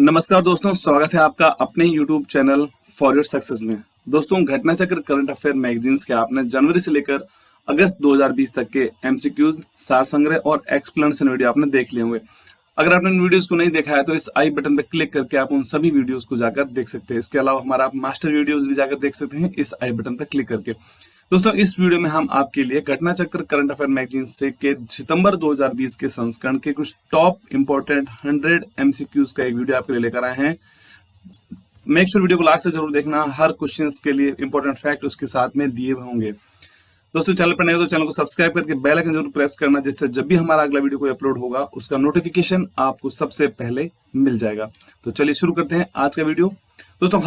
नमस्कार दोस्तों, स्वागत है आपका अपने YouTube channel for your success में। दोस्तों, घटना चक्र करंट अफेयर मैगजीन्स के आपने जनवरी से लेकर अगस्त 2020 तक के एमसीक्यूज, सार संग्रह और एक्सप्लेनेशन वीडियो आपने देख लिए होंगे। अगर आपने इन वीडियोस को नहीं देखा है तो इस आई बटन पर क्लिक करके आप उन सभी वीडियोस को जाकर देख सकते हैं। इसके अलावा हमारा आप मास्टर वीडियोस भी जाकर देख सकते हैं इस आई बटन पर क्लिक करके। दोस्तों, इस वीडियो में हम आपके लिए घटना चक्र करंट अफेयर मैगजीन से के सितंबर 2020 के संस्करण के कुछ टॉप इंपॉर्टेंट 100 एमसीक्यूज का एक वीडियो आपके लिए लेकर आए हैं। मेक श्योर वीडियो को लास्ट से जरूर देखना, हर क्वेश्चंस के लिए इंपॉर्टेंट फैक्ट उसके साथ में दिए हुए होंगे। दोस्तों, चैनल पर नए हो तो चैनल को सब्सक्राइब करके बेल आइकन जरूर प्रेस करना, जिससे जब भी हमारा अगला वीडियो कोई अपलोड होगा उसका नोटिफिकेशन आपको सबसे पहले मिल जाएगा। तो चलिए शुरू करते हैं आज का वीडियो। दोस्तों,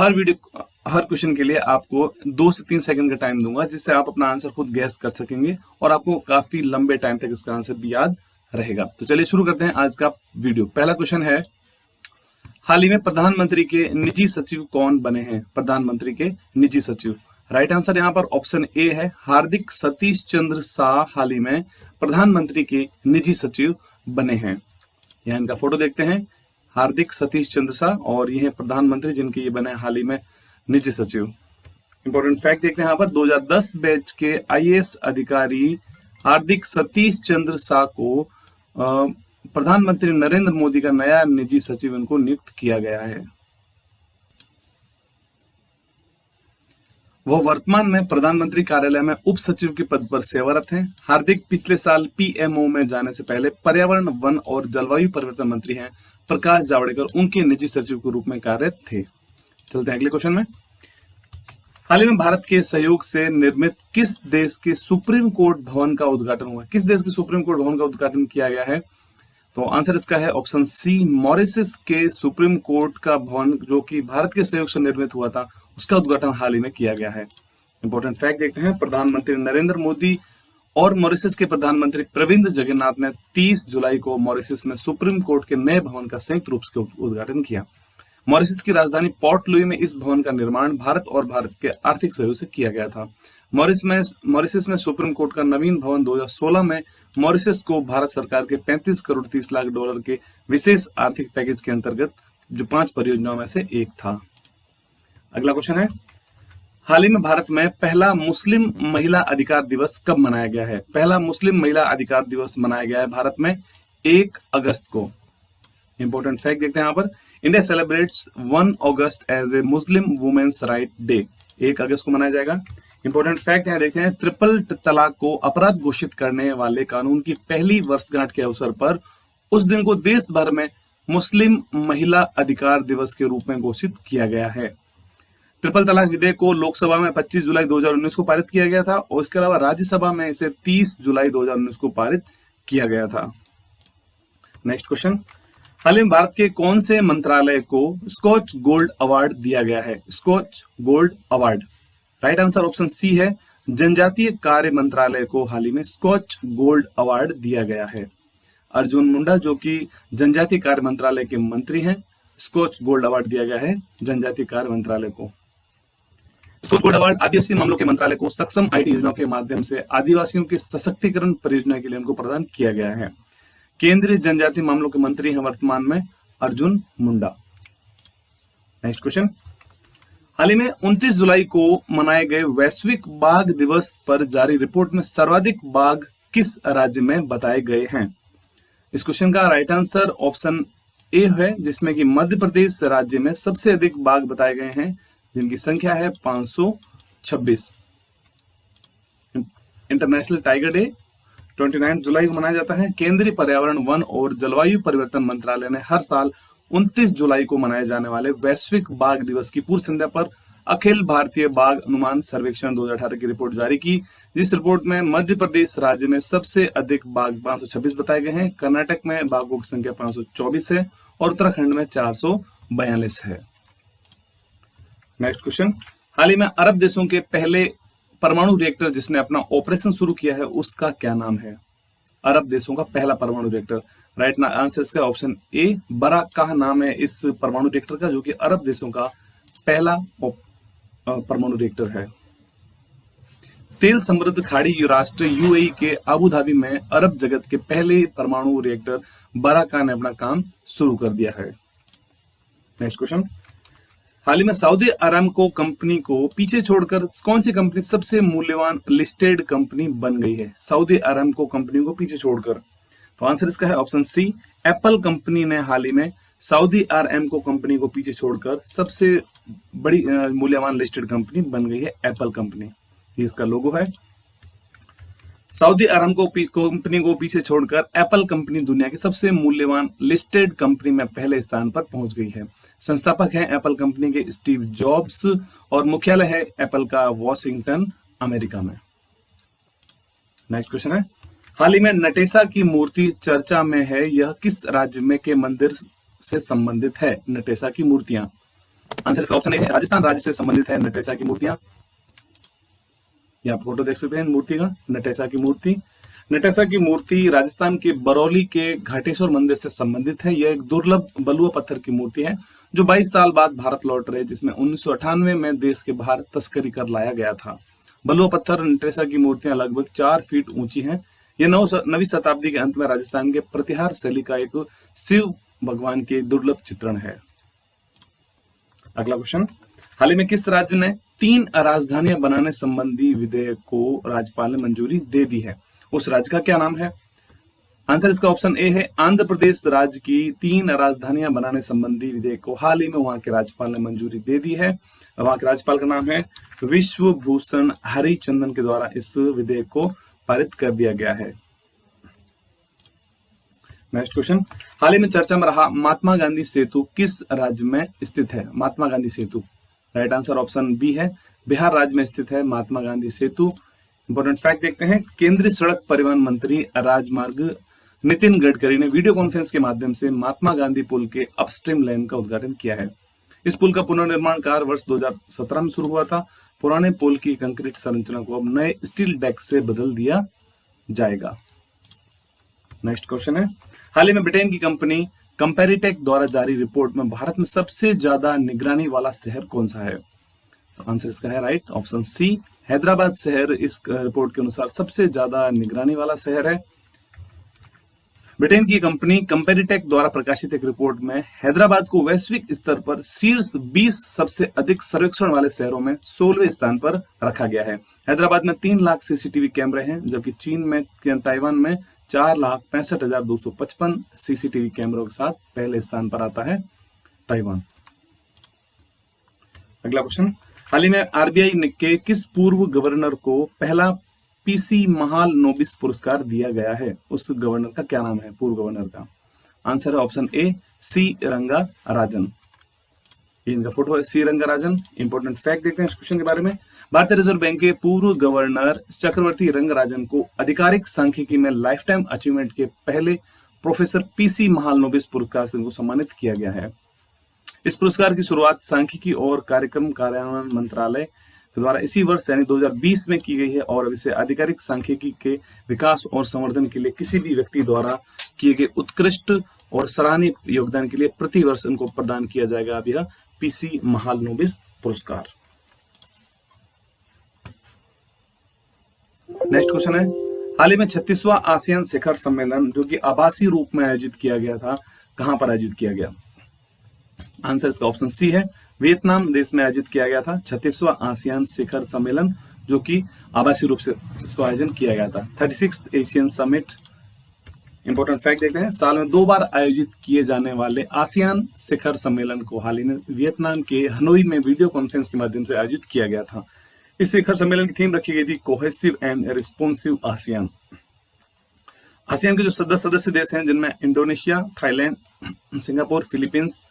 हर क्वेश्चन के लिए आपको 2 से 3 सेकंड का टाइम दूंगा, जिससे आप अपना आंसर खुद गैस कर सकेंगे और आपको काफी लंबे टाइम तक इसका आंसर भी याद रहेगा। तो चलिए शुरू करते हैं आज का वीडियो। पहला क्वेश्चन है, हाल ही में प्रधानमंत्री के निजी सचिव कौन बने हैं? प्रधानमंत्री के निजी सचिव। राइट आंसर यहाँ पर ऑप्शन ए है, हार्दिक सतीश चंद्र शाह हाल ही में प्रधानमंत्री के निजी सचिव बने हैं। यहाँ इनका फोटो देखते हैं, हार्दिक सतीश चंद्र शाह, और ये हैं प्रधानमंत्री जिनके ये बने हाल ही में निजी सचिव। इंपॉर्टेंट फैक्ट देखते हैं यहाँ पर, 2010 बैच के आईएएस अधिकारी हार्दिक सतीश चंद्र शाह को प्रधानमंत्री नरेंद्र मोदी का नया निजी सचिव इनको नियुक्त किया गया है। वो वर्तमान में प्रधानमंत्री कार्यालय में उप सचिव के पद पर सेवारत हैं। हार्दिक पिछले साल पीएमओ में जाने से पहले पर्यावरण, वन और जलवायु परिवर्तन मंत्री हैं। प्रकाश जावड़ेकर उनके निजी सचिव के रूप में कार्यरत थे। चलते हैं अगले क्वेश्चन में। हाल ही में भारत के सहयोग से निर्मित किस देश के सुप्रीम कोर्ट भवन का उद्घाटन हुआ? किस देश के सुप्रीम कोर्ट भवन का उद्घाटन किया गया है? तो आंसर इसका है ऑप्शन सी, मॉरिशस के सुप्रीम कोर्ट का भवन, जो कि भारत के सहयोग से निर्मित हुआ था, उसका उद्घाटन हाल ही में किया गया है। इंपॉर्टेंट फैक्ट देखते हैं, प्रधानमंत्री नरेंद्र मोदी और मॉरिशस के प्रधानमंत्री प्रविंद जगन्नाथ ने 30 जुलाई को मॉरिशस में सुप्रीम कोर्ट के नए भवन का संयुक्त रूप से उद्घाटन किया। मॉरिशस की राजधानी पोर्ट लुई में इस भवन का निर्माण भारत और भारत के आर्थिक सहयोग से किया गया था। मॉरिशस में सुप्रीम कोर्ट का नवीन भवन 2016 में मॉरिशस को भारत सरकार के 35 करोड़ 30 लाख डॉलर के विशेष आर्थिक पैकेज के अंतर्गत जो 5 परियोजनाओं में से एक था। अगला क्वेश्चन है, हाल ही में भारत में पहला मुस्लिम महिला अधिकार दिवस कब मनाया गया है? पहला मुस्लिम महिला अधिकार दिवस मनाया गया है भारत में 1 अगस्त को। इंपॉर्टेंट फैक्ट देखते हैं यहाँ पर, India celebrates 1 August as a Muslim women's right day. 1 अगस्त को मनाया जाएगा। इंपॉर्टेंट फैक्ट यहाँ देखते हैं, ट्रिपल तलाक को अपराध घोषित करने वाले कानून की पहली वर्षगांठ के अवसर पर उस दिन को देश भर में मुस्लिम महिला अधिकार दिवस के रूप में घोषित किया गया है। ट्रिपल तलाक विधेयक को लोकसभा में 25 जुलाई 2019 को पारित किया गया था और इसके अलावा राज्यसभा में इसे 30 जुलाई 2019 को पारित किया गया था। नेक्स्ट क्वेश्चन, हाल ही में भारत के कौन से मंत्रालय को स्कॉच गोल्ड अवार्ड दिया गया है? Skoch gold award. Right answer option C है, जनजातीय कार्य मंत्रालय को हाल ही में स्कॉच गोल्ड अवार्ड दिया गया है। अर्जुन मुंडा, जो कि जनजातीय कार्य मंत्रालय के मंत्री हैं, स्कॉच गोल्ड अवार्ड दिया गया है जनजातीय कार्य मंत्रालय को। स्कॉच गोल्ड अवार्ड आदिवासी मामलों के मंत्रालय को सक्षम आईटी योजनाओं के माध्यम से आदिवासियों के सशक्तिकरण परियोजना के लिए उनको प्रदान किया गया है। केंद्रीय जनजातीय मामलों के मंत्री हैं वर्तमान में अर्जुन मुंडा। नेक्स्ट क्वेश्चन, हाल ही में 29 जुलाई को मनाए गए वैश्विक बाघ दिवस पर जारी रिपोर्ट में सर्वाधिक बाघ किस राज्य में बताए गए हैं? इस क्वेश्चन का राइट आंसर ऑप्शन ए है, जिसमें कि मध्य प्रदेश राज्य में सबसे अधिक बाघ बताए गए हैं, जिनकी संख्या है 526। इंटरनेशनल टाइगर डे 29 जुलाई को मनाया जाता है। केंद्रीय पर्यावरण, वन और जलवायु परिवर्तन मंत्रालय ने हर साल 29 जुलाई को मनाए जाने वाले वैश्विक बाघ दिवस की पूर्व संध्या पर अखिल भारतीय बाघ अनुमान सर्वेक्षण 2018 की रिपोर्ट जारी की, जिस रिपोर्ट में मध्य प्रदेश राज्य में सबसे अधिक बाघ 526 बताए गए हैं, कर्नाटक में बाघों की संख्या 524 है और उत्तराखंड में 442 है। नेक्स्ट क्वेश्चन, हाल ही में अरब देशों के पहले परमाणु रिएक्टर जिसने अपना ऑपरेशन शुरू किया है, उसका क्या नाम है? अरब देशों का पहला परमाणु रिएक्टर। राइट आंसर इसका ऑप्शन ए, बराकाह नाम है इस परमाणु रिएक्टर का, जो कि अरब देशों का पहला परमाणु रिएक्टर है। तेल समृद्ध खाड़ी राष्ट्र यूएई के अबू धाबी में अरब जगत के पहले परमाणु रिएक्टर बराकाह ने अपना काम शुरू कर दिया है। नेक्स्ट क्वेश्चन, हाल ही में सऊदी अरामको कंपनी को पीछे छोड़कर कौन सी कंपनी सबसे मूल्यवान लिस्टेड कंपनी बन गई है? सऊदी अरामको कंपनी को पीछे छोड़कर, तो आंसर इसका है ऑप्शन सी, एप्पल कंपनी ने हाल ही में सऊदी अरामको कंपनी को पीछे छोड़कर सबसे बड़ी मूल्यवान लिस्टेड कंपनी बन गई है एप्पल कंपनी। ये इसका लोगो है। सऊदी अरामको कंपनी को पीछे छोड़कर एप्पल कंपनी दुनिया की सबसे मूल्यवान लिस्टेड कंपनी में पहले स्थान पर पहुंच गई है। संस्थापक हैं एप्पल कंपनी के स्टीव जॉब्स और मुख्यालय है एप्पल का वॉशिंगटन, अमेरिका में। नेक्स्ट क्वेश्चन है, हाल ही में नटेसा की मूर्ति चर्चा में है, यह किस राज्य में के मंदिर से संबंधित है? नटेसा की मूर्तियां, आंसर इसका ऑप्शन ए है, राजस्थान राज्य से संबंधित है नटेसा की मूर्तियां। आप फोटो देख सकते हैं मूर्ति का, नटेसा की मूर्ति। नटेसा की मूर्ति राजस्थान के बरौली के घाटेश्वर मंदिर से संबंधित है। यह एक दुर्लभ बलुआ पत्थर की मूर्ति है जो 22 साल बाद भारत लौट रहे, जिसमें 1998 में देश के बाहर तस्करी कर लाया गया था। बलुआ पत्थर नटेसा की मूर्तियां लगभग 4 फीट ऊंची हैं। यह 9वीं शताब्दी के अंत में राजस्थान के प्रतिहार शैली का एक शिव भगवान के दुर्लभ चित्रण है। अगला क्वेश्चन, हाल ही में किस राज्य ने 3 राजधानियां बनाने संबंधी विधेयक को राज्यपाल ने मंजूरी दे दी है? उस राज्य का क्या नाम है? आंसर इसका ऑप्शन ए है, आंध्र प्रदेश राज्य की 3 राजधानियां बनाने संबंधी विधेयक को हाल ही में वहां के राज्यपाल ने मंजूरी दे दी है। वहां के राज्यपाल का नाम है विश्वभूषण हरिचंदन के द्वारा इस विधेयक को पारित कर दिया गया है। नेक्स्ट क्वेश्चन, हाल ही में चर्चा में रहा महात्मा गांधी सेतु किस राज्य में स्थित है? महात्मा गांधी सेतु, राइट आंसर ऑप्शन बी है, बिहार राज्य में स्थित है महात्मा गांधी सेतु। इंपॉर्टेंट फैक्ट देखते हैं, केंद्रीय सड़क परिवहन मंत्री राजमार्ग नितिन गडकरी ने वीडियो कॉन्फ्रेंस के माध्यम से महात्मा गांधी पुल के अपस्ट्रीम लेन का उद्घाटन किया है। इस पुल का पुनर्निर्माण कार्य वर्ष 2017 में शुरू हुआ था। पुराने पुल की कंक्रीट संरचना को अब नए स्टील डेक से बदल दिया जाएगा। नेक्स्ट क्वेश्चन है, हाल ही में ब्रिटेन की कंपनी कंपैरिटेक द्वारा जारी रिपोर्ट में भारत में सबसे ज्यादा निगरानी वाला शहर कौन सा है? तो आंसर इसका है राइट ऑप्शन सी, हैदराबाद शहर इस रिपोर्ट के अनुसार सबसे ज्यादा निगरानी वाला शहर है। ब्रिटेन की कंपनी कंपैरिटेक द्वारा प्रकाशित एक रिपोर्ट में हैदराबाद को वैश्विक स्तर पर शीर्ष 20 सबसे अधिक सर्वेक्षण वाले शहरों में 16वें स्थान पर रखा गया है। हैदराबाद में 3 लाख सीसीटीवी कैमरे हैं, जबकि चीन में ताइवान में 4,65,255 सीसीटीवी कैमरों के साथ पहले स्थान पर आता है ताइवान। अगला क्वेश्चन, हाल ही में आरबीआई के किस पूर्व गवर्नर को पहला पीसी महालनोबिस पुरस्कार दिया गया है? उस गवर्नर का क्या नाम है, पूर्व गवर्नर का? आंसर है ऑप्शन ए, सी रंगाराजन। इनका फोटो है, सी रंगाराजन। इंपॉर्टेंट फैक्ट देखते हैं इस क्वेश्चन के बारे में, भारतीय रिजर्व बैंक के पूर्व गवर्नर चक्रवर्ती रंगराजन को आधिकारिक सांख्यिकी में लाइफ टाइम अचीवमेंट के पहले प्रोफेसर पीसी महालनोबिस पुरस्कार से उनको सम्मानित किया गया है। इस पुरस्कार की शुरुआत सांख्यिकी और कार्यक्रम कार्यान्वयन मंत्रालय के द्वारा इसी वर्ष यानी 2020 में की गई है और इसे आधिकारिक सांख्यिकी के विकास और संवर्धन के लिए किसी भी व्यक्ति द्वारा किए गए उत्कृष्ट और सराहनीय योगदान के लिए प्रति वर्ष इनको प्रदान किया जाएगा अब यह पीसी महालनोबिस पुरस्कार। नेक्स्ट क्वेश्चन है, हाल ही में 36वां आसियान शिखर सम्मेलन जो कि आभासी रूप में आयोजित किया गया था, कहां पर आयोजित किया गया? आंसर इसका ऑप्शन सी है, वियतनाम देश में आयोजित किया गया था 36वां आसियान शिखर सम्मेलन, जो कि आभासी रूप से इसको आयोजन किया गया था। 36th Asian summit. Important fact देखते हैं, साल में 2 बार आयोजित किए जाने वाले आसियान शिखर सम्मेलन को हाल ही में वियतनाम के हनोई में वीडियो कॉन्फ्रेंस के माध्यम से आयोजित किया गया था। इस शिखर सम्मेलन की थीम रखी गई थी cohesive and responsive ASEAN. ASEAN के जो सदस्य देश हैं जिनमें Indonesia, Thailand, Singapore, Philippines,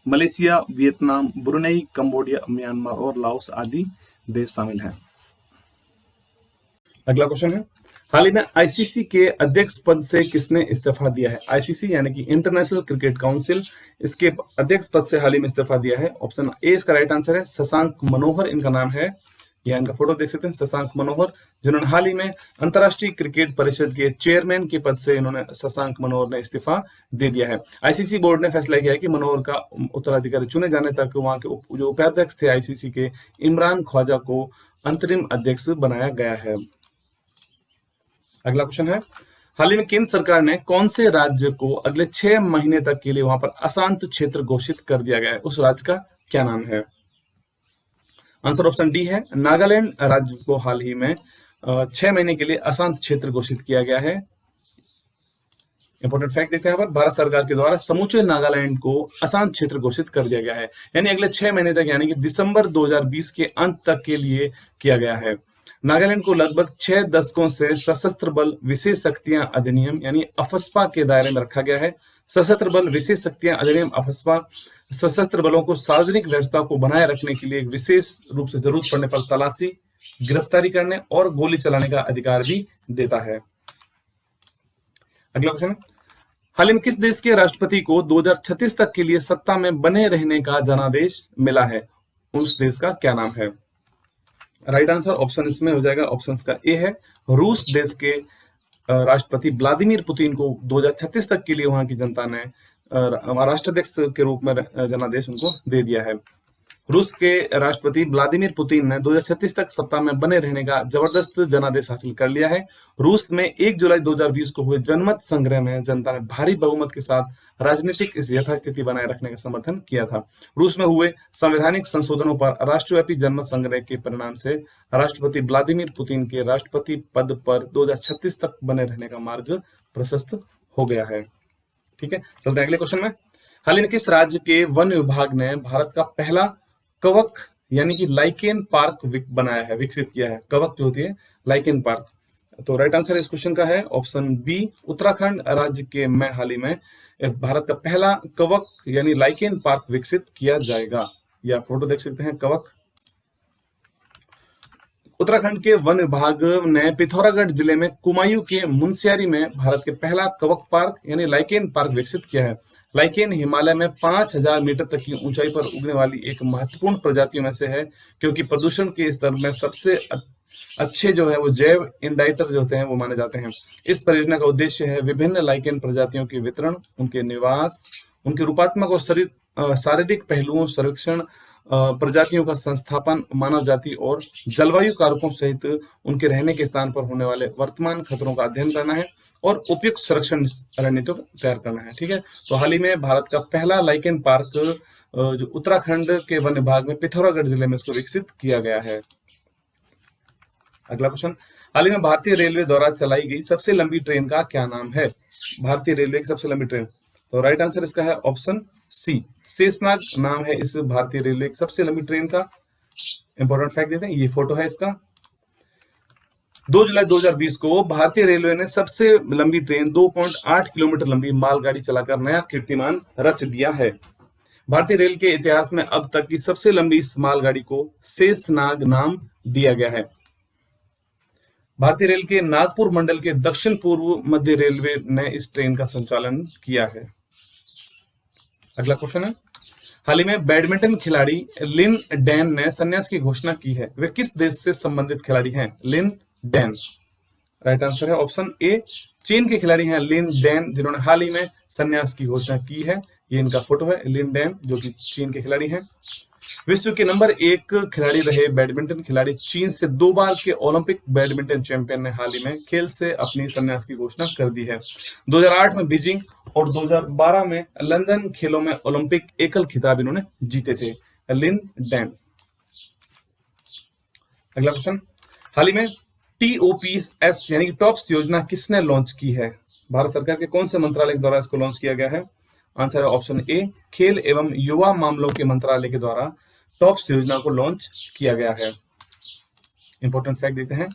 Malaysia, Vietnam, Brunei, Cambodia, Myanmar और लाओस आदि देश शामिल हैं। अगला क्वेश्चन है, हाल ही में आईसीसी के अध्यक्ष पद से किसने इस्तीफा दिया है? आईसीसी यानी कि इंटरनेशनल क्रिकेट काउंसिल, इसके अध्यक्ष पद से हाल ही में इस्तीफा दिया है। ऑप्शन ए इसका राइट आंसर है, शशांक मनोहर इनका नाम है। या इनका फोटो देख सकते हैं, शशांक मनोहर, जिन्होंने हाल ही में अंतरराष्ट्रीय क्रिकेट परिषद के चेयरमैन के पद से इन्होंने शशांक मनोहर ने इस्तीफा दे दिया है। आईसीसी बोर्ड ने फैसला किया है कि मनोहर का उत्तराधिकारी चुने जाने तक वहां के जो उपाध्यक्ष थे आईसीसी के, इमरान ख्वाजा को अंतरिम अध्यक्ष बनाया गया है। अगला क्वेश्चन है, हाल ही में केंद्र सरकार ने कौन से राज्य को अगले 6 महीने तक के लिए वहां पर अशांत क्षेत्र घोषित कर दिया गया है, उस राज्य का क्या नाम है? आंसर ऑप्शन डी है, नागालैंड राज्य को हाल ही में 6 महीने के लिए अशांत क्षेत्र घोषित किया गया है। इंपॉर्टेंट फैक्ट देखते हैं यहाँ पर, भारत सरकार के द्वारा समूचे नागालैंड को अशांत क्षेत्र घोषित कर दिया गया है, यानी अगले 6 महीने तक, यानी कि दिसंबर 2020 के अंत तक के लिए किया गया है। नागालैंड को लगभग 6 दशकों से सशस्त्र बल विशेष शक्तियां अधिनियम यानी अफस्पा के दायरे में रखा गया है। सशस्त्र बल विशेष शक्तियां अधिनियम अफस्पा सशस्त्र बलों को सार्वजनिक व्यवस्था को बनाए रखने के लिए विशेष रूप से जरूरत पड़ने पर तलाशी, गिरफ्तारी करने और गोली चलाने का अधिकार भी देता है। अगला क्वेश्चन, हाल ही में किस देश के राष्ट्रपति को 2036 तक के लिए सत्ता में बने रहने का जनादेश मिला है, उस देश का क्या नाम है? राइट आंसर ऑप्शन इसमें हो जाएगा, ऑप्शन का ए है, रूस देश के राष्ट्रपति व्लादिमीर पुतिन को 2036 तक के लिए वहां की जनता ने राष्ट्राध्यक्ष के रूप में जनादेश उनको दे दिया है। रूस के राष्ट्रपति व्लादिमीर पुतिन ने 2036 तक सत्ता में बने रहने का जबरदस्त जनादेश हासिल कर लिया है। रूस में 1 जुलाई 2020 को हुए जनमत संग्रह में जनता ने भारी बहुमत के साथ राजनीतिक यथास्थिति बनाए रखने का समर्थन किया था। रूस में हुए संवैधानिक संशोधनों पर राष्ट्रव्यापी जनमत संग्रह के परिणाम से राष्ट्रपति व्लादिमीर पुतिन के राष्ट्रपति पद पर 2036 तक बने रहने का मार्ग प्रशस्त हो गया है। ठीक है, चलते हैं अगले क्वेश्चन में। हाल ही में किस राज्य के वन विभाग ने भारत का पहला कवक यानी कि लाइकेन पार्क बनाया है, विकसित किया है? कवक जो होती है, लाइकेन पार्क। तो राइट आंसर इस क्वेश्चन का है ऑप्शन बी, उत्तराखंड राज्य के में हाल ही में भारत का पहला कवक यानी लाइकेन पार्क विकसित किया जाएगा। या फोटो देख सकते हैं कवक। उत्तराखंड के वन विभाग ने पिथौरागढ़ जिले में कुमायूं के मुनस्यारी में भारत के पहला कवक पार्क यानी लाइकेन पार्क विकसित किया है। लाइकेन हिमालय में 5000 मीटर तक की ऊंचाई पर उगने वाली एक महत्वपूर्ण प्रजातियों में से है, क्योंकि प्रदूषण के स्तर में सबसे अच्छे जो है वो जैव इंडाइटर जो होते हैं वो माने जाते हैं। इस परियोजना का उद्देश्य है विभिन्न लाइकेन प्रजातियों के वितरण, उनके निवास, उनके रूपात्मक और शारीरिक पहलुओं सर्वेक्षण, प्रजातियों का संस्थापन, मानव जाति और जलवायु कारकों सहित उनके रहने के स्थान पर होने वाले वर्तमान खतरों का अध्ययन करना है और उपयुक्त संरक्षण रणनीतियों तैयार करना है। ठीक है, तो हाल ही में भारत का पहला लाइकेन पार्क जो उत्तराखंड के वन विभाग में पिथौरागढ़ जिले में इसको विकसित किया गया है। अगला क्वेश्चन, हाल ही में भारतीय रेलवे द्वारा चलाई गई सबसे लंबी ट्रेन का क्या नाम है? भारतीय रेलवे की सबसे लंबी ट्रेन, तो राइट आंसर इसका है ऑप्शन सी, शेषनाग नाम है इस भारतीय रेलवे की सबसे लंबी ट्रेन का। इंपॉर्टेंट फैक्ट देते हैं, ये फोटो है इसका। 2 जुलाई 2020 को भारतीय रेलवे ने सबसे लंबी ट्रेन 2.8 किलोमीटर लंबी मालगाड़ी चलाकर नया कीर्तिमान रच दिया है। भारतीय रेल के इतिहास में अब तक की सबसे लंबी इस मालगाड़ी को शेषनाग नाम दिया गया है। भारतीय रेल के नागपुर मंडल के दक्षिण पूर्व मध्य रेलवे ने इस ट्रेन का संचालन किया है। अगला क्वेश्चन है, हाल ही में बैडमिंटन खिलाड़ी लिन डैन ने संन्यास की घोषणा की है। वे किस देश से संबंधित खिलाड़ी हैं? लिन डैन, राइट आंसर है ऑप्शन ए, चीन के खिलाड़ी हैं लिन डैन, जिन्होंने हाल ही में संन्यास की घोषणा की है। ये इनका फोटो है, लिन डैन जो कि चीन के खिलाड़ी हैं। विश्व के नंबर 1 खिलाड़ी रहे बैडमिंटन खिलाड़ी, चीन से 2 बार के ओलंपिक बैडमिंटन चैंपियन ने हाल ही में खेल से अपनी संन्यास की घोषणा कर दी है। 2008 में बीजिंग और 2012 में लंदन खेलों में ओलंपिक एकल खिताब इन्होंने जीते थे, लिन डैन। अगला क्वेश्चन, हाल ही में TOPS यानी कि टॉप्स योजना किसने लॉन्च की है? भारत सरकार के कौन से मंत्रालय के द्वारा इसको लॉन्च किया गया है? आंसर है ऑप्शन ए, खेल एवं युवा मामलों के मंत्रालय के द्वारा टॉप्स योजना को लॉन्च किया गया है। इंपॉर्टेंट फैक्ट देते हैं,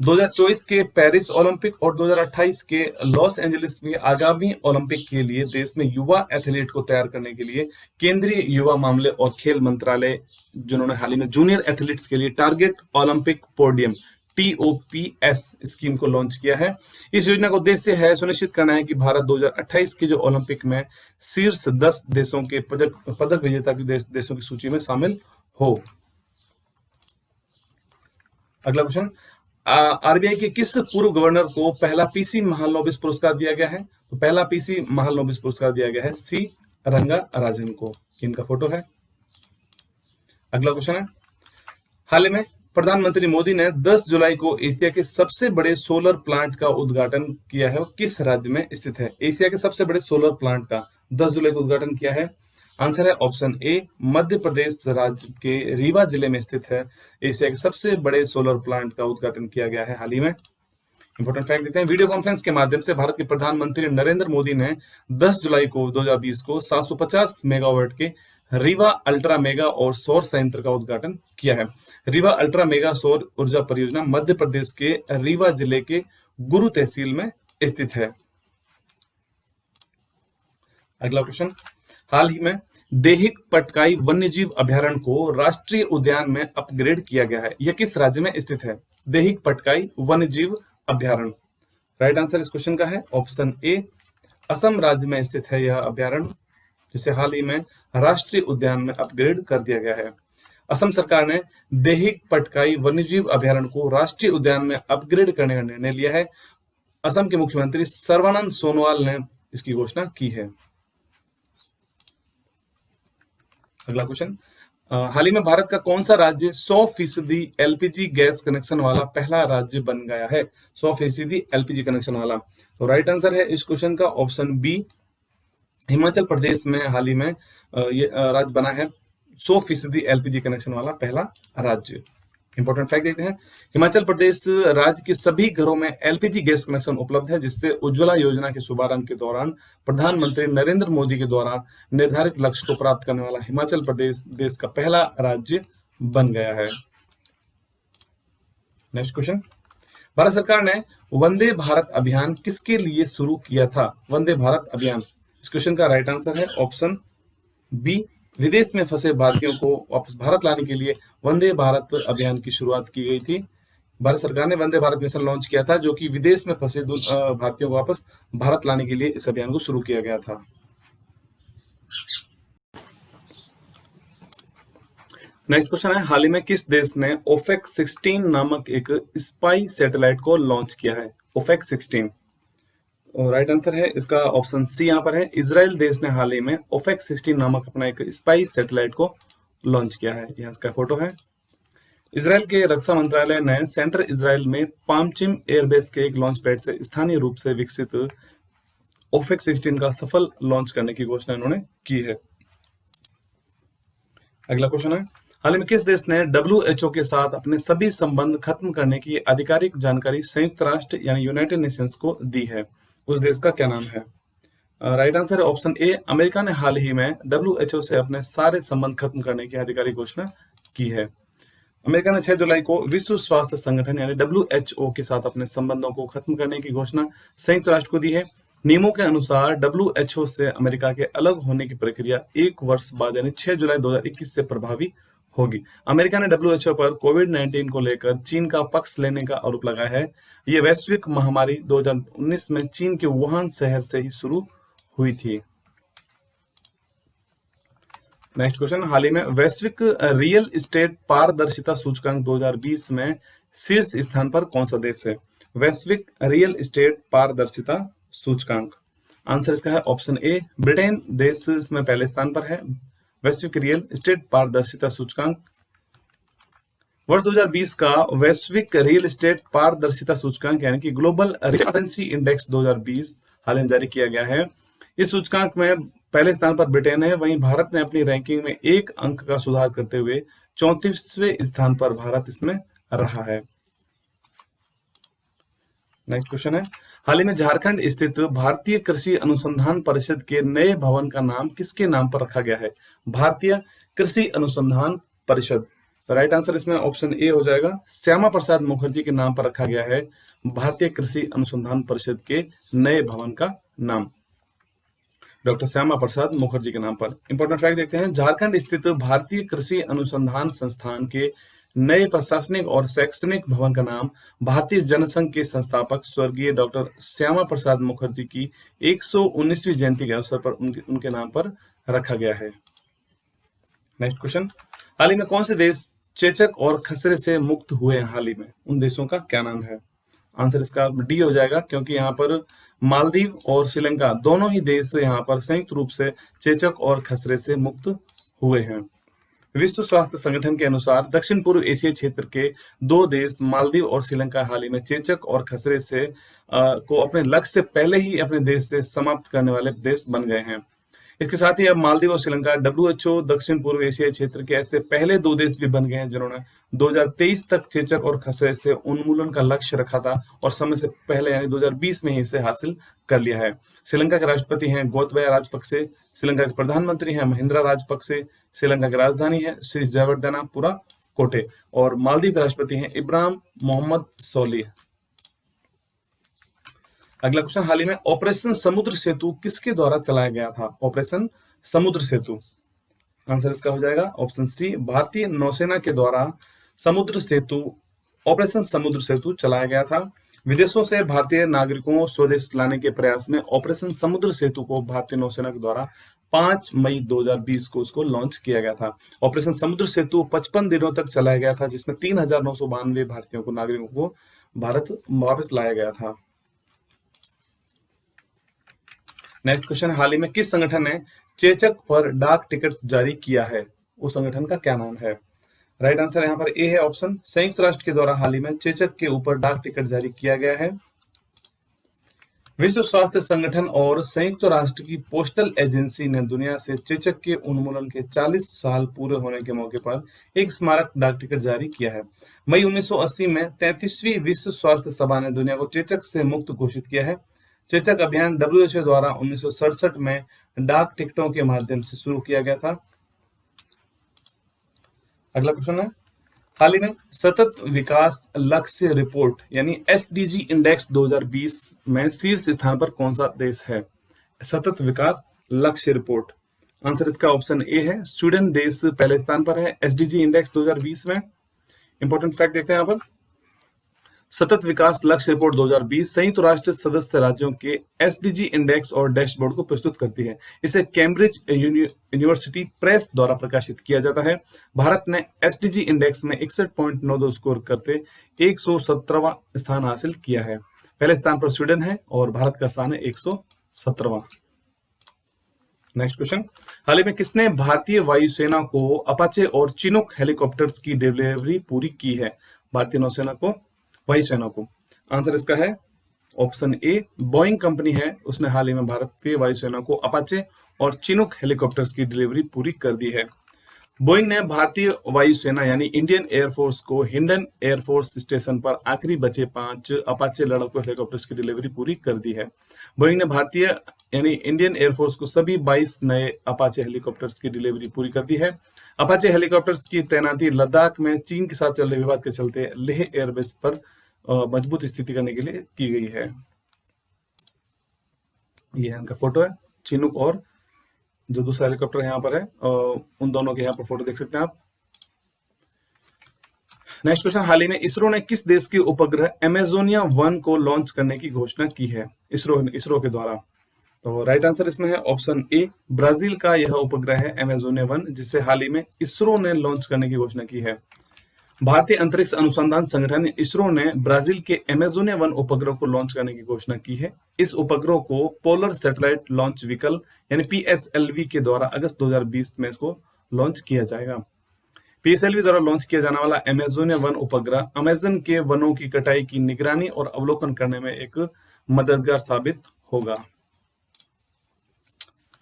2024 के पेरिस ओलंपिक और 2028 के लॉस एंजलिस में आगामी ओलंपिक के लिए देश में युवा एथलीट को तैयार करने के लिए केंद्रीय युवा मामले और खेल मंत्रालय, जिन्होंने हाल ही में जूनियर एथलीट्स के लिए target Olympic podium TOPS scheme को लॉन्च किया है। इस योजना का उद्देश्य है सुनिश्चित करना है कि भारत 2028 के जो ओलंपिक में शीर्ष 10 देशों के पदक विजेता के देशों की सूची में शामिल हो। अगला क्वेश्चन, आरबीआई के किस पूर्व गवर्नर को पहला पीसी महालनोबिस पुरस्कार दिया गया है? तो पहला पीसी महालनोबिस पुरस्कार दिया गया है सी रंगाराजन को। इनका फोटो है। अगला क्वेश्चन है, हाल ही में प्रधानमंत्री मोदी ने 10 जुलाई को एशिया के सबसे बड़े सोलर प्लांट का उद्घाटन किया है। वो किस राज्य में स्थित है? एशिया के सबसे बड़े सोलर प्लांट का 10 जुलाई को उद्घाटन किया है। आंसर है ऑप्शन ए, मध्य प्रदेश राज्य के रीवा जिले में स्थित है। एशिया के सबसे बड़े सोलर प्लांट का उद्घाटन किया गया है हाल ही में। इंपॉर्टेंट फैक्ट देते हैं, वीडियो कॉन्फ्रेंस के माध्यम से भारत के प्रधानमंत्री नरेंद्र मोदी ने 10 जुलाई को 2020 को 750 मेगावाट के रीवा अल्ट्रा मेगा और सौर संयंत्र का उद्घाटन किया है। रीवा अल्ट्रा मेगा सौर ऊर्जा परियोजना मध्य प्रदेश के रीवा जिले के गुरु तहसील में स्थित है। अगला क्वेश्चन, हाल ही में देहिक पटकाई वन्यजीव अभयारण्य को राष्ट्रीय उद्यान में अपग्रेड किया गया है। यह किस राज्य में स्थित है? देहिक पटकाई वन्यजीव अभयारण्य। राइट आंसर इस क्वेश्चन का है ऑप्शन ए, असम राज्य में स्थित है यह अभयारण्य, जिसे हाल ही में राष्ट्रीय उद्यान में अपग्रेड कर दिया गया है। असम सरकार ने देहिक पटकाई वन्यजीव अभयारण्य को राष्ट्रीय उद्यान में अपग्रेड करने का निर्णय लिया है। असम के मुख्यमंत्री सर्बानंद सोनोवाल ने इसकी घोषणा की है। अगला क्वेश्चन, हाल ही में भारत का कौन सा राज्य 100% एलपीजी गैस कनेक्शन वाला पहला राज्य बन गया है? 100% एलपीजी कनेक्शन वाला। तो राइट आंसर है इस क्वेश्चन का ऑप्शन बी, हिमाचल प्रदेश में हाल ही में ये राज्य बना है 100% एलपीजी कनेक्शन वाला पहला राज्य। इंपॉर्टेंट फैक्ट देखते हैं, हिमाचल प्रदेश राज्य के सभी घरों में एलपीजी गैस कनेक्शन उपलब्ध है, जिससे उज्ज्वला योजना के शुभारंभ के दौरान प्रधानमंत्री नरेंद्र मोदी के द्वारा निर्धारित लक्ष्य को प्राप्त करने वाला हिमाचल प्रदेश देश का पहला राज्य बन गया है। नेक्स्ट क्वेश्चन, भारत सरकार ने वंदे भारत अभियान किसके लिए शुरू किया था? वंदे भारत अभियान, इस क्वेश्चन का राइट आंसर है ऑप्शन बी, विदेश में फंसे भारतीयों को वापस भारत लाने के लिए वंदे भारत अभियान की शुरुआत की गई थी। भारत सरकार ने वंदे भारत मिशन लॉन्च किया था, जो कि विदेश में फंसे भारतीयों को वापस भारत लाने के लिए इस अभियान को शुरू किया गया था। नेक्स्ट क्वेश्चन है, हाल ही में किस देश ने ओफेक 16 नामक एक स्पाई सैटेलाइट को लॉन्च किया है? ओफेक 16, राइट आंसर है इसका ऑप्शन सी यहाँ पर है, इजराइल देश ने हाल ही में ओफेक 16 नामक अपना एक स्पाई सैटेलाइट को लॉन्च किया है। यहाँ इसका फोटो है। इजराइल के रक्षा मंत्रालय ने सेंट्रल इजराइल में पामचिम एयरबेस के एक लॉन्च पैड से स्थानीय रूप से विकसित ओफेक 16 का सफल लॉन्च करने की घोषणा इन्होंने की है। अगला क्वेश्चन है, हाल ही में किस देश ने WHO के साथ अपने सभी संबंध खत्म करने की आधिकारिक जानकारी संयुक्त राष्ट्र यानी यूनाइटेड नेशंस को दी है? उस देश का क्या नाम है? राइट आंसर है ऑप्शन ए, अमेरिका ने हाल ही में WHO से अपने सारे संबंध खत्म करने की आधिकारिक घोषणा की है। अमेरिका ने 6 जुलाई को विश्व स्वास्थ्य संगठन यानी WHO के साथ अपने संबंधों को खत्म करने की घोषणा संयुक्त राष्ट्र को दी है। नियमों के अनुसार WHO से अमेरिका के अलग होने की प्रक्रिया 1 वर्ष बाद यानी 6 जुलाई 2021 से प्रभावी होगी। अमेरिका ने WHO पर कोविड-19 को लेकर चीन का पक्ष लेने का आरोप लगाया है। ये वैश्विक महामारी 2019 में चीन के वुहान शहर से ही शुरू हुई थी। नेक्स्ट क्वेश्चन, हाल ही में वैश्विक रियल एस्टेट पारदर्शिता सूचकांक 2020 में शीर्ष स्थान पर कौन सा देश है? वैश्विक रियल एस्टेट पारदर्शिता सूचकांक, आंसर इसका है ऑप्शन ए, ब्रिटेन देश इसमें पहले स्थान पर है। वैश्विक रियल एस्टेट पारदर्शिता सूचकांक वर्ष 2020 का वैश्विक रियल एस्टेट पारदर्शिता सूचकांक यानी कि ग्लोबल ट्रांसपेरेंसी इंडेक्स 2020 हाल ही में जारी किया गया है। इस सूचकांक में पहले स्थान पर ब्रिटेन है, वहीं भारत ने अपनी रैंकिंग में 1 अंक का सुधार करते हुए 34वें स्थान पर भारत इसमें रहा है। नेक्स्ट क्वेश्चन है, हाल ही में झारखंड स्थित भारतीय कृषि अनुसंधान परिषद के नए भवन का नाम किसके नाम पर रखा गया है? भारतीय कृषि अनुसंधान परिषद, राइट आंसर इसमें ऑप्शन ए हो जाएगा, श्यामा प्रसाद मुखर्जी के नाम पर रखा गया है भारतीय कृषि अनुसंधान परिषद के नए भवन का नाम डॉक्टर श्यामा प्रसाद मुखर्जी के नाम पर। इंपॉर्टेंट फैक्ट देखते हैं, झारखंड स्थित भारतीय कृषि अनुसंधान संस्थान के नए प्रशासनिक और शैक्षणिक भवन का नाम भारतीय जनसंघ के संस्थापक स्वर्गीय डॉक्टर श्यामा प्रसाद मुखर्जी की 119वीं जयंती के अवसर पर उनके नाम पर रखा गया है। नेक्स्ट क्वेश्चन, हाल ही में कौन से देश चेचक और खसरे से मुक्त हुए हैं? हाल ही में उन देशों का क्या नाम है? आंसर इसका डी हो जाएगा, क्योंकि यहाँ पर मालदीव और श्रीलंका दोनों ही देश यहाँ पर संयुक्त रूप से चेचक और खसरे से मुक्त हुए हैं। विश्व स्वास्थ्य संगठन के अनुसार दक्षिण पूर्व एशियाई क्षेत्र के दो देश मालदीव और श्रीलंका हाल ही में चेचक और खसरे से को अपने लक्ष्य से पहले ही अपने देश से समाप्त करने वाले देश बन गए हैं। इसके साथ ही अब मालदीव और श्रीलंका WHO दक्षिण पूर्व एशियाई क्षेत्र के ऐसे पहले दो देश भी बन गए हैं जिन्होंने 2023 तक चेचक और खसरे से उन्मूलन का लक्ष्य रखा था और समय से पहले यानी 2020 में ही इसे हासिल कर लिया है। श्रीलंका के राष्ट्रपति हैं गोतबाया राजपक्षे, श्रीलंका के प्रधानमंत्री हैं महिंद्रा राजपक्षे, श्रीलंका की राजधानी है श्री जयवर्धनापुरा कोटे और मालदीव के राष्ट्रपति हैं इब्राहिम मोहम्मद सोलिह। अगला क्वेश्चन, हाल ही में ऑपरेशन समुद्र सेतु किसके द्वारा चलाया गया था? ऑपरेशन समुद्र सेतु, आंसर इसका हो जाएगा ऑप्शन सी, भारतीय नौसेना के द्वारा समुद्र सेतु ऑपरेशन समुद्र सेतु चलाया गया था। विदेशों से भारतीय नागरिकों को स्वदेश लाने के प्रयास में ऑपरेशन समुद्र सेतु को भारतीय नौसेना के द्वारा 5 मई 2020 को उसको लॉन्च किया गया था। ऑपरेशन समुद्र सेतु 55 दिनों तक चलाया गया था जिसमें 3,992 भारतीयों को नागरिकों को भारत वापस लाया गया था। नेक्स्ट क्वेश्चन, हाल ही में किस संगठन ने चेचक पर डाक टिकट जारी किया है? उस संगठन का क्या नाम है? राइट आंसर यहाँ पर ए है ऑप्शन, संयुक्त राष्ट्र के द्वारा हाल ही में चेचक के ऊपर डाक टिकट जारी किया गया है। विश्व स्वास्थ्य संगठन और संयुक्त राष्ट्र की पोस्टल एजेंसी ने दुनिया से चेचक के उन्मूलन के 40 साल पूरे होने के मौके पर एक स्मारक डाक टिकट जारी किया है। मई 1980 में 33वीं विश्व स्वास्थ्य सभा ने दुनिया को चेचक से मुक्त घोषित किया है। चेचक अभियान WHO द्वारा 1967 में डाक टिकटों के माध्यम से शुरू किया गया था। अगला क्वेश्चन है, हाल ही में सतत विकास लक्ष्य रिपोर्ट यानी SDG इंडेक्स 2020 में शीर्ष स्थान पर कौन सा देश है? सतत विकास लक्ष्य रिपोर्ट, आंसर इसका ऑप्शन ए है, स्वीडन देश पहले स्थान पर है SDG इंडेक्स 2020 में। इंपॉर्टेंट फैक्ट देखते हैं यहाँ पर, सतत विकास लक्ष्य रिपोर्ट 2020 संयुक्त राष्ट्र सदस्य राज्यों के SDG इंडेक्स और डैशबोर्ड को प्रस्तुत करती है। इसे कैम्ब्रिज यूनिवर्सिटी प्रेस द्वारा प्रकाशित किया जाता है। भारत ने SDG इंडेक्स में 61.92 स्कोर करते 117वां स्थान हासिल किया है। पहले स्थान पर स्वीडन है और भारत का स्थान है 117वां। नेक्स्ट क्वेश्चन, हाल ही में किसने भारतीय वायुसेना को अपाचे और चिनूक हेलीकॉप्टर्स की डिलीवरी पूरी की है? भारतीय नौसेना को, वायुसेना को, आंसर इसका है ऑप्शन ए, बोइंग कंपनी है, उसने हाल ही में भारतीय वायुसेना को अपाचे और चिनूक हेलीकॉप्टर्स की डिलीवरी पूरी कर दी है। बोइंग ने भारतीय वायुसेना यानी इंडियन एयरफोर्स को हिंडन एयरफोर्स स्टेशन पर आखिरी बचे 5 अपाचे लड़ाकू हेलीकॉप्टर्स की डिलीवरी पूरी कर दी है। बोइंग ने भारतीय यानी इंडियन एयरफोर्स को सभी 22 नए अपाचे हेलीकॉप्टर्स की डिलीवरी पूरी कर दी है। अपाचे हेलीकॉप्टर्स की तैनाती लद्दाख में चीन के साथ चल रहे विवाद के चलते लेह एयरबेस पर मजबूत स्थिति करने के लिए की गई है। ये इनका फोटो है, चिनूक और जो दूसरा हेलीकॉप्टर यहाँ पर है उन दोनों के यहाँ पर फोटो देख सकते हैं आप। नेक्स्ट क्वेश्चन, हाल ही में इसरो ने किस देश के उपग्रह अमेजोनिया 1 को लॉन्च करने की घोषणा की है? इसरो के द्वारा। तो राइट आंसर इसमें है ऑप्शन ए, ब्राजील का यह उपग्रह है अमेजोनिया 1 जिसे हाल ही में इसरो ने लॉन्च करने की घोषणा की है। भारतीय अंतरिक्ष अनुसंधान संगठन इसरो ने ब्राजील के अमेजोनिया 1 उपग्रह को लॉन्च करने की घोषणा की है। इस उपग्रह को पोलर सैटेलाइट लॉन्च व्हीकल यानी PSLV के द्वारा अगस्त 2020 में इसको लॉन्च किया जाएगा। PSLV द्वारा लॉन्च किया जाने वाला अमेजोनिया 1 उपग्रह अमेजन के वनों की कटाई की निगरानी और अवलोकन करने में एक मददगार साबित होगा।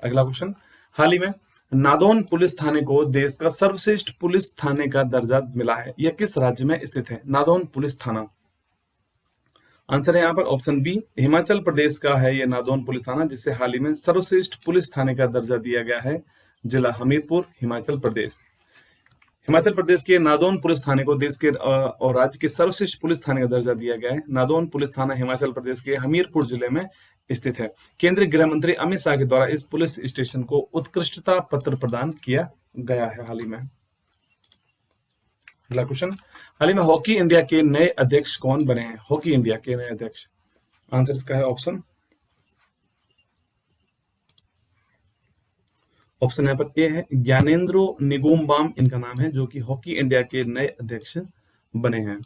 अगला क्वेश्चन, हाल ही में नादौन पुलिस थाने को देश का सर्वश्रेष्ठ पुलिस थाने का दर्जा मिला है। यह किस राज्य में स्थित है? नादौन पुलिस थाना, आंसर है यहाँ पर ऑप्शन बी, हिमाचल प्रदेश का है यह नादौन पुलिस थाना जिसे हाल ही में सर्वश्रेष्ठ पुलिस थाने का दर्जा दिया गया है। जिला हमीरपुर, हिमाचल प्रदेश। हिमाचल प्रदेश के नादौन पुलिस थाने को देश के और राज्य के सर्वश्रेष्ठ पुलिस थाने का दर्जा दिया गया है। नादौन पुलिस थाना हिमाचल प्रदेश के हमीरपुर जिले में स्थित है। केंद्रीय गृह मंत्री अमित शाह के द्वारा इस पुलिस स्टेशन को उत्कृष्टता पत्र प्रदान किया गया है हाल ही में। अगला क्वेश्चन, हाल ही में हॉकी इंडिया के नए अध्यक्ष कौन बने हैं? हॉकी इंडिया के नए अध्यक्ष, आंसर इसका है ऑप्शन यहाँ पर ए है, ज्ञानेंद्रो निगोम्बाम इनका नाम है जो कि हॉकी इंडिया के नए अध्यक्ष बने हैं।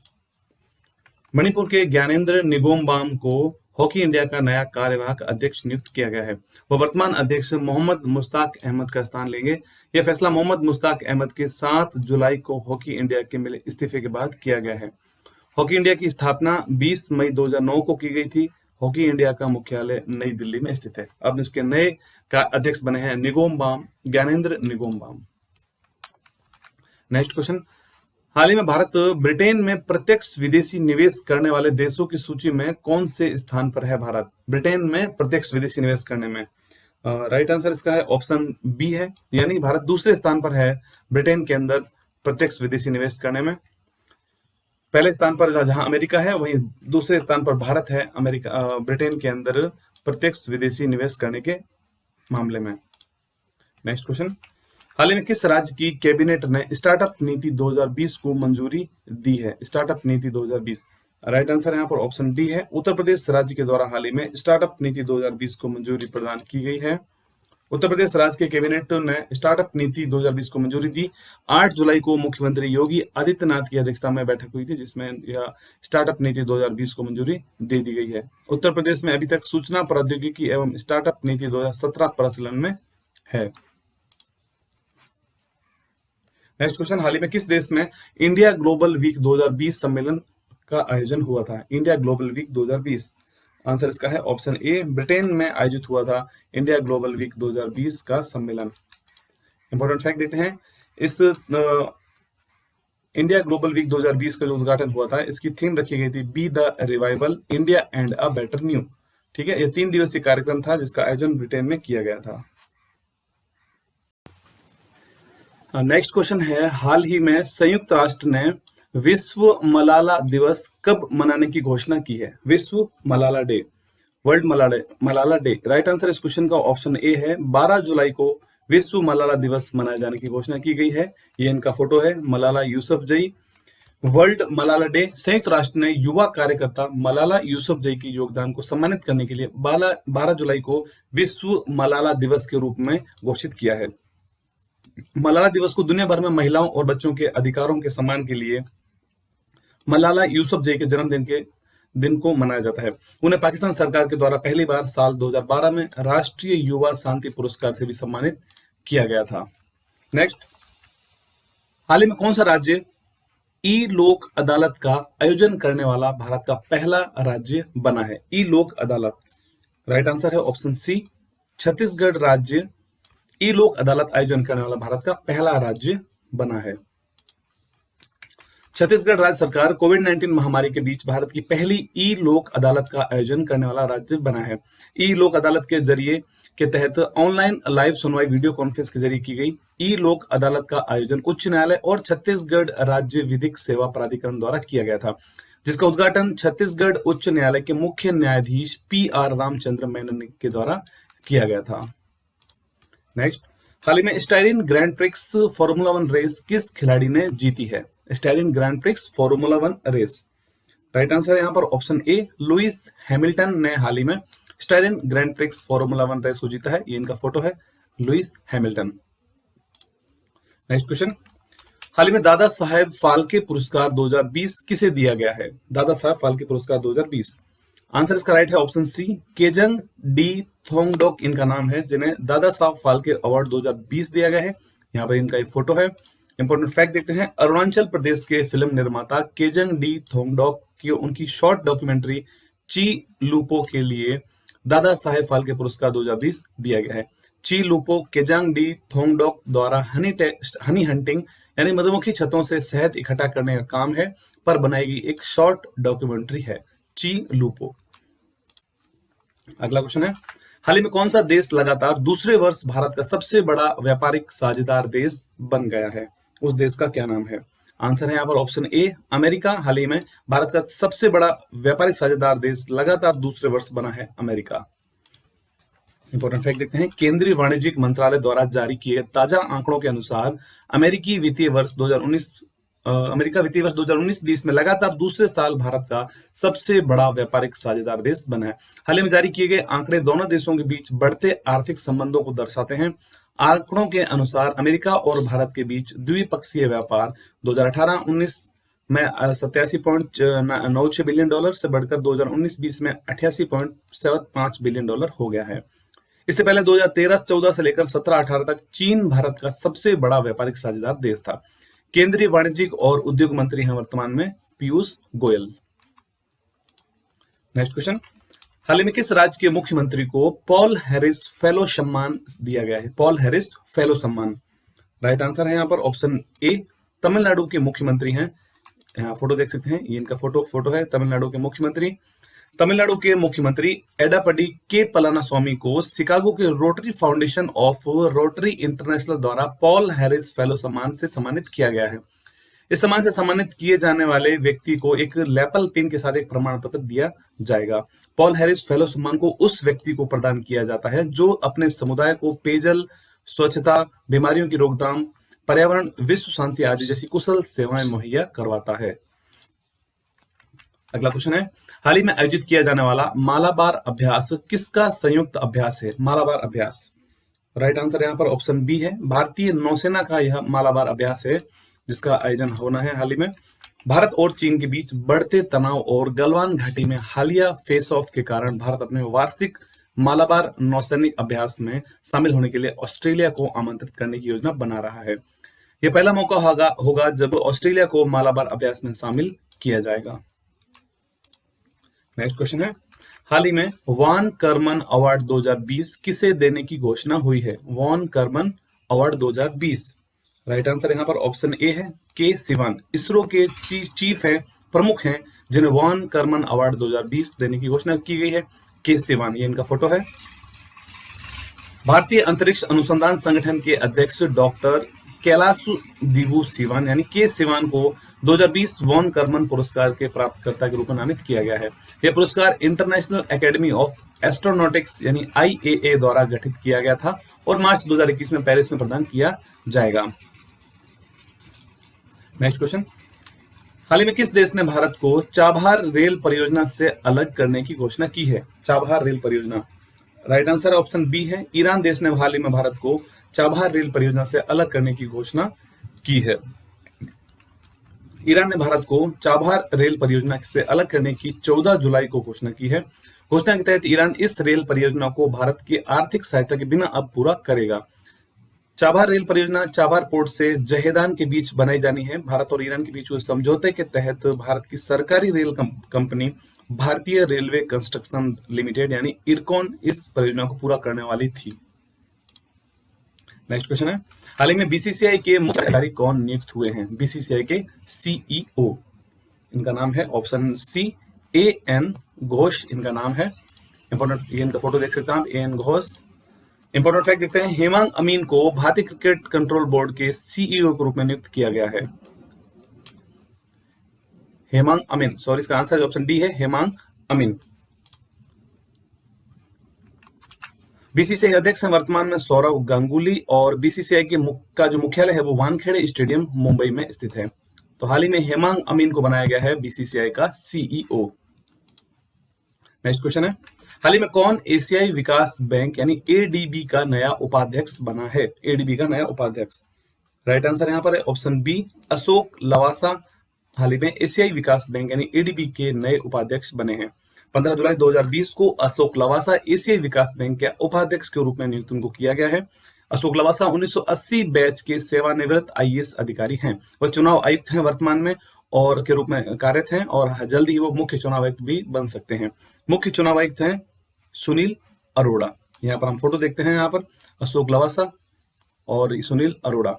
मणिपुर के ज्ञानेंद्र निगोम्बाम को हॉकी इंडिया का नया कार्यवाहक अध्यक्ष नियुक्त किया गया है? वह वर्तमान अध्यक्ष मोहम्मद मुश्ताक अहमद का स्थान लेंगे। यह फैसला मोहम्मद मुश्ताक अहमद के 7 जुलाई को हॉकी इंडिया के मिले इस्तीफे के बाद किया गया है। हॉकी इंडिया की स्थापना 20 मई 2009 को की गई थी। हॉकी इंडिया का मुख्यालय नई दिल्ली में स्थित है। अब इसके नए का अध्यक्ष बने हैं निगोमबाम, ज्ञानेंद्र निगोमबाम। नेक्स्ट क्वेश्चन, हाल ही में भारत ब्रिटेन में प्रत्यक्ष विदेशी निवेश करने वाले देशों की सूची में कौन से स्थान पर है? भारत ब्रिटेन में प्रत्यक्ष विदेशी निवेश करने में राइट आंसर इसका है ऑप्शन बी है, यानी भारत दूसरे स्थान पर है ब्रिटेन के अंदर प्रत्यक्ष विदेशी निवेश करने में। पहले स्थान पर जहां अमेरिका है, वहीं दूसरे स्थान पर भारत है ब्रिटेन के अंदर प्रत्यक्ष विदेशी निवेश करने के मामले में। नेक्स्ट क्वेश्चन, हाल ही में किस राज्य की कैबिनेट ने स्टार्टअप नीति 2020 को मंजूरी दी है? स्टार्टअप नीति 2020 राइट आंसर यहाँ पर ऑप्शन डी है। उत्तर प्रदेश राज्य के द्वारा हाल ही में स्टार्टअप नीति 2020 को मंजूरी प्रदान की गई है। उत्तर प्रदेश राज्य के कैबिनेट ने स्टार्टअप नीति 2020 को मंजूरी दी। 8 जुलाई को मुख्यमंत्री योगी आदित्यनाथ की अध्यक्षता में बैठक हुई थी, जिसमें यह स्टार्टअप नीति 2020 को मंजूरी दे दी गई है। उत्तर प्रदेश में अभी तक सूचना प्रौद्योगिकी एवं स्टार्टअप नीति 2017 प्रचलन में है। नेक्स्ट क्वेश्चन, हाल ही में किस देश में इंडिया ग्लोबल वीक 2020 सम्मेलन का आयोजन हुआ था? इंडिया ग्लोबल वीक 2020 आंसर इसका है ऑप्शन ए, ब्रिटेन में आयोजित हुआ था इंडिया ग्लोबल वीक 2020 का सम्मेलन। इंपॉर्टेंट फैक्ट देते हैं, इस इंडिया ग्लोबल वीक 2020 का जो उद्घाटन हुआ था, इसकी थीम रखी गई थी be the revival India and a better new. ठीक है, यह 3 दिवसीय कार्यक्रम था जिसका आयोजन ब्रिटेन में किया गया था। नेक्स्ट क्वेश्चन है, हाल ही में संयुक्त राष्ट्र ने विश्व मलाला दिवस कब मनाने की घोषणा की है? विश्व Malala day, world Malala day. Right answer इस क्वेश्चन का ऑप्शन ए है। 12 जुलाई को विश्व मलाला दिवस मनाए जाने की घोषणा की गई है। ये इनका फोटो है, मलाला यूसुफजई। वर्ल्ड मलाला डे, संयुक्त राष्ट्र ने युवा कार्यकर्ता मलाला यूसुफजई के योगदान को सम्मानित करने के लिए 12 जुलाई को विश्व मलाला दिवस के रूप में घोषित किया है। मलाला दिवस को दुनिया भर में महिलाओं और बच्चों के अधिकारों के सम्मान के लिए मलाला यूसुफजई के जन्मदिन के दिन को मनाया जाता है। उन्हें पाकिस्तान सरकार के द्वारा पहली बार साल 2012 में राष्ट्रीय युवा शांति पुरस्कार से भी सम्मानित किया गया था। नेक्स्ट, हाल ही में कौन सा राज्य ई लोक अदालत का आयोजन करने वाला भारत का पहला राज्य बना है? ई लोक अदालत राइट आंसर है ऑप्शन सी, छत्तीसगढ़ राज्य ई लोक अदालत आयोजन करने वाला भारत का पहला राज्य बना है। छत्तीसगढ़ राज्य सरकार कोविड-19 महामारी के बीच भारत की पहली ई लोक अदालत का आयोजन करने वाला राज्य बना है। ई लोक अदालत के जरिए के तहत ऑनलाइन लाइव सुनवाई वीडियो कॉन्फ्रेंस के जरिए की गई। ई लोक अदालत का आयोजन उच्च न्यायालय और छत्तीसगढ़ राज्य विधिक सेवा प्राधिकरण द्वारा किया गया था, जिसका उद्घाटन छत्तीसगढ़ उच्च न्यायालय के मुख्य न्यायाधीश PR रामचंद्र मेनन के द्वारा किया गया था। नेक्स्ट, हाल ही में Styrian Grand Prix Formula 1 race किस खिलाड़ी ने जीती है? Styrian Grand Prix Formula 1 race right answer है यहाँ पर ऑप्शन ए, लुइस हैमिल्टन ने हाल ही में Styrian Grand Prix Formula 1 race को जीता है। ये इनका फोटो है, लुइस हैमिल्टन। नेक्स्ट क्वेश्चन, हाल ही में दादा साहेब फाल्के पुरस्कार 2020 किसे दिया गया है? दादा साहेब फाल्के पुरस्कार 2020 आंसर इसका राइट है option C, Kejang D Thongdok इनका नाम है, जिन्हें दादा साहब फाल्के अवार्ड 2020 दिया गया है। यहाँ पर इनका एक फोटो है। इंपॉर्टेंट फैक्ट देखते हैं, अरुणाचल प्रदेश के फिल्म निर्माता केजंग डी थोंगडोक की उनकी शॉर्ट डॉक्यूमेंट्री ची लूपो के लिए दादा साहेब फाल्के पुरस्कार 2020 दिया गया है। ची लूपो केजंग डी थोंगडोक द्वारा हनी हंटिंग यानी मधुमक्खी छत्तों से शहद इकट्ठा करने का काम है पर बनाई गई एक शॉर्ट डॉक्यूमेंट्री है, ची लूपो। अगला क्वेश्चन है, हाल ही में कौन सा देश लगातार दूसरे वर्ष भारत का सबसे बड़ा व्यापारिक साझेदार देश बन गया है? उस देश का क्या नाम है? आंसर है यहाँ पर ऑप्शन ए, अमेरिका। हाल ही में भारत का सबसे बड़ा व्यापारिक साझेदार देश लगातार दूसरे वर्ष बना है अमेरिका। इंपॉर्टेंट फैक्ट देखते हैं, केंद्रीय वाणिज्यिक मंत्रालय द्वारा जारी किए ताजा आंकड़ों के अनुसार अमेरिका वित्तीय वर्ष 2019-20 में लगातार दूसरे साल भारत का सबसे बड़ा व्यापारिक साझेदार देश बना है। हाल ही में जारी किए गए आंकड़े दोनों देशों के बीच बढ़ते आर्थिक संबंधों को दर्शाते हैं। आंकड़ों के अनुसार अमेरिका और भारत के बीच द्विपक्षीय व्यापार 2018-19 में 87.96 बिलियन डॉलर से बढ़कर 2019-20 में 88.75 बिलियन डॉलर हो गया है। इससे पहले 2013-14 से लेकर 17-18 तक चीन भारत का सबसे बड़ा व्यापारिक साझेदार देश था। केंद्रीय वाणिज्यिक और उद्योग मंत्री हैं वर्तमान में पीयूष गोयल। नेक्स्ट क्वेश्चन, हाल ही में किस राज्य के मुख्यमंत्री को पॉल हैरिस फेलो सम्मान दिया गया है? पॉल हैरिस फेलो सम्मान। राइट आंसर है यहाँ पर ऑप्शन ए, तमिलनाडु के मुख्यमंत्री हैं। यहाँ फोटो देख सकते हैं, ये इनका फोटो है, तमिलनाडु के मुख्यमंत्री। तमिलनाडु के मुख्यमंत्री एडापडी के पलानास्वामी को शिकागो के rotary foundation of rotary international द्वारा पॉल हैरिस फेलो सम्मान से सम्मानित किया गया है। इस सम्मान से सम्मानित किए जाने वाले व्यक्ति को एक लैपल पिन के साथ एक प्रमाण पत्र दिया जाएगा। पॉल हैरिस फेलो सम्मान को उस व्यक्ति को प्रदान किया जाता है जो अपने समुदाय को पेयजल, स्वच्छता, बीमारियों की रोकथाम, पर्यावरण, विश्व शांति आदि जैसी कुशल सेवाएं मुहैया करवाता है। अगला क्वेश्चन है, हाल ही में आयोजित किया जाने वाला मालाबार अभ्यास किसका संयुक्त अभ्यास है? मालाबार अभ्यास। राइट आंसर यहाँ पर ऑप्शन बी है, भारतीय नौसेना का यह मालाबार अभ्यास है जिसका आयोजन होना है हाल ही में। भारत और चीन के बीच बढ़ते तनाव और गलवान घाटी में हालिया फेस ऑफ के कारण भारत अपने वार्षिक मालाबार नौसैनिक अभ्यास में शामिल होने के लिए ऑस्ट्रेलिया को आमंत्रित करने की योजना बना रहा है। यह पहला मौका होगा जब ऑस्ट्रेलिया को मालाबार अभ्यास में शामिल किया जाएगा। नेक्स्ट क्वेश्चन है, हाल ही में वान कर्मन अवार्ड 2020 किसे देने की घोषणा हुई है? वान कर्मन अवार्ड 2020। राइट आंसर यहाँ पर ऑप्शन ए है, के सिवान। इसरो के चीफ हैं, प्रमुख हैं, जिन्हें वान कर्मन अवार्ड 2020 देने की घोषणा की गई है, के सिवान। ये इनका फोटो है। भारतीय अंतरिक्ष अनुसंधान संगठन के अध्यक्ष डॉक्टर कैलासुदीवु सिवान यानी के सिवान को 2020 वॉन कर्मन पुरस्कार के प्राप्तकर्ता के रूप में नामित किया गया है। यह पुरस्कार इंटरनेशनल एकेडमी ऑफ एस्ट्रोनॉटिक्स यानी IAA द्वारा गठित किया गया था और मार्च 2021 में पेरिस में प्रदान किया जाएगा। नेक्स्ट क्वेश्चन, हाल ही में किस देश ने भारत को चाबहार रेल परियोजना से अलग करने की घोषणा की है? चाबहार रेल परियोजना। राइट आंसर ऑप्शन बी है, ईरान देश ने हाल ही में भारत को चाबहार रेल परियोजना से अलग करने की घोषणा की है। ईरान ने भारत को चाबहार रेल परियोजना से अलग करने की 14 जुलाई को घोषणा की है। घोषणा के तहत ईरान इस रेल परियोजना को भारत की आर्थिक सहायता के बिना अब पूरा करेगा। चाबहार रेल परियोजना चाबहार पोर्ट से जहेदान के बीच बनाई जानी है। भारत और ईरान के बीच हुए समझौते के तहत भारत की सरकारी रेल कंपनी भारतीय रेलवे कंस्ट्रक्शन लिमिटेड यानी इरकॉन इस परियोजना को पूरा करने वाली थी। नेक्स्ट क्वेश्चन है, हाल ही में बीसीसीआई के मुख्य कार्यकारी कौन नियुक्त हुए हैं? बीसीसीआई के CEO, इनका नाम है ऑप्शन सी, AN घोष इनका नाम है। इंपॉर्टेंट, ये इनका फोटो देख सकते हैं आप, AN घोष। इंपॉर्टेंट फैक्ट देखते हैं, हेमांग अमीन को भारतीय क्रिकेट कंट्रोल बोर्ड के CEO के रूप में नियुक्त किया गया है। हेमांग अमीन, सॉरी इसका आंसर ऑप्शन डी है, हेमांग अमीन। बीसीसीआई अध्यक्ष हैं वर्तमान में सौरव गांगुली और बीसीसीआई का जो मुख्यालय है वो वानखेड़े स्टेडियम मुंबई में स्थित है। तो हाल ही में हेमांग अमीन को बनाया गया है बीसीसीआई का CEO। नेक्स्ट क्वेश्चन है, हाल ही में कौन एशियाई विकास बैंक यानी ADB का नया उपाध्यक्ष बना है? ADB का नया उपाध्यक्ष। राइट आंसर यहाँ पर है ऑप्शन बी, अशोक लवासा हाल ही में एशियाई विकास बैंक यानी ADB के नए उपाध्यक्ष बने हैं। 15 जुलाई 2020 को अशोक लवासा एशियाई विकास बैंक के उपाध्यक्ष के रूप में नियुक्त उनको किया गया है। अशोक लवासा 1980 बैच के सेवानिवृत्त IAS अधिकारी हैं। वह चुनाव आयुक्त हैं वर्तमान में और के रूप में कार्यरत हैं और जल्द ही वो मुख्य चुनाव आयुक्त भी बन सकते हैं। मुख्य चुनाव आयुक्त हैं सुनील अरोड़ा। यहाँ पर हम फोटो देखते हैं, यहाँ पर अशोक लवासा और सुनील अरोड़ा।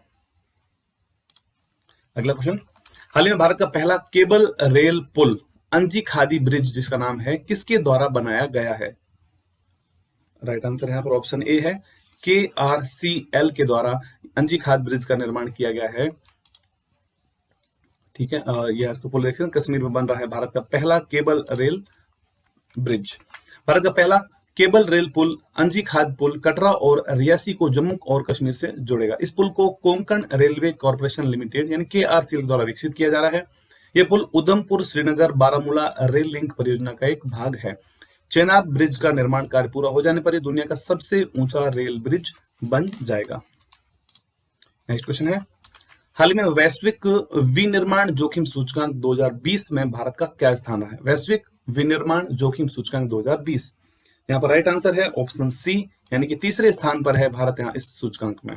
अगला क्वेश्चन, हाल ही में भारत का पहला केबल रेल पुल अंजी खादी ब्रिज जिसका नाम है किसके द्वारा बनाया गया है? राइट आंसर यहाँ पर ऑप्शन ए है, KRCL के द्वारा अंजी खाद ब्रिज का निर्माण किया गया है। ठीक है, यह पुल कश्मीर में बन रहा है भारत का पहला केबल रेल ब्रिज। भारत का पहला केबल रेल पुल अंजी खाद पुल कटरा और रियासी को जम्मू और कश्मीर से जोड़ेगा। इस पुल को कोंकण रेलवे कॉर्पोरेशन लिमिटेड यानी KRCL द्वारा विकसित किया जा रहा है। यह पुल उधमपुर श्रीनगर बारामूला रेल लिंक परियोजना का एक भाग है। चेनाब ब्रिज का निर्माण कार्य पूरा हो जाने पर यह दुनिया का सबसे ऊंचा रेल ब्रिज बन जाएगा। नेक्स्ट क्वेश्चन है, हाल ही में वैश्विक विनिर्माण जोखिम सूचकांक 2020 में भारत का क्या स्थान रहा है? वैश्विक विनिर्माण जोखिम सूचकांक 2020, यहाँ पर राइट आंसर है ऑप्शन सी, यानी कि तीसरे स्थान पर है भारत यहाँ इस सूचकांक में।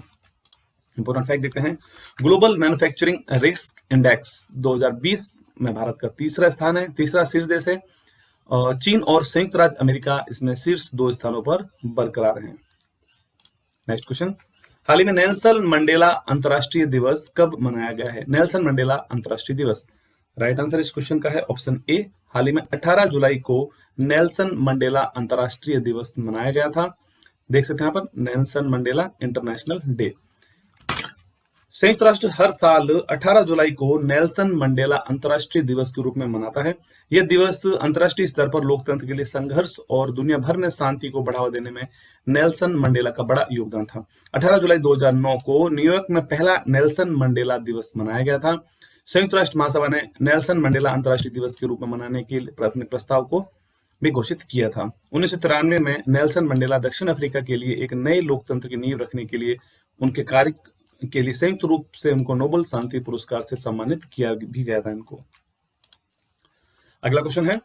इंपोर्टेंट फैक्ट देखते हैं, ग्लोबल मैन्युफैक्चरिंग रिस्क इंडेक्स 2020 में भारत का तीसरा स्थान है, तीसरा शीर्ष देश है। चीन और संयुक्त राज्य अमेरिका इसमें शीर्ष 2 स्थानों पर बरकरार हैं। नेक्स्ट क्वेश्चन, हाल ही में नेल्सन मंडेला अंतर्राष्ट्रीय दिवस कब मनाया गया है? नेल्सन मंडेला अंतर्राष्ट्रीय दिवस, राइट आंसर इस क्वेश्चन का है ऑप्शन ए, हाल ही में 18 जुलाई को नेल्सन मंडेला अंतर्राष्ट्रीय दिवस मनाया गया था। देख सकते हैं यहाँ पर नेल्सन मंडेला इंटरनेशनल डे। संयुक्त राष्ट्र हर साल 18 जुलाई को नेल्सन मंडेला अंतर्राष्ट्रीय दिवस के रूप में मनाता है। यह दिवस अंतर्राष्ट्रीय स्तर पर लोकतंत्र के लिए संघर्ष और दुनिया भर में शांति को बढ़ावा देने में नेल्सन मंडेला का बड़ा योगदान था। 18 जुलाई 2009 को न्यूयॉर्क में पहला नेल्सन मंडेला दिवस मनाया गया था। संयुक्त राष्ट्र महासभा ने नेल्सन मंडेला अंतर्राष्ट्रीय दिवस के रूप में मनाने के अपने प्रस्ताव को भी घोषित किया था। 1993 में नेल्सन मंडेला दक्षिण अफ्रीका के लिए एक नए लोकतंत्र की नींव रखने के लिए उनके कार्य के लिए संयुक्त रूप से उनको नोबेल शांति पुरस्कार से सम्मानित किया भी गया था इनको। अगला क्वेश्चन है,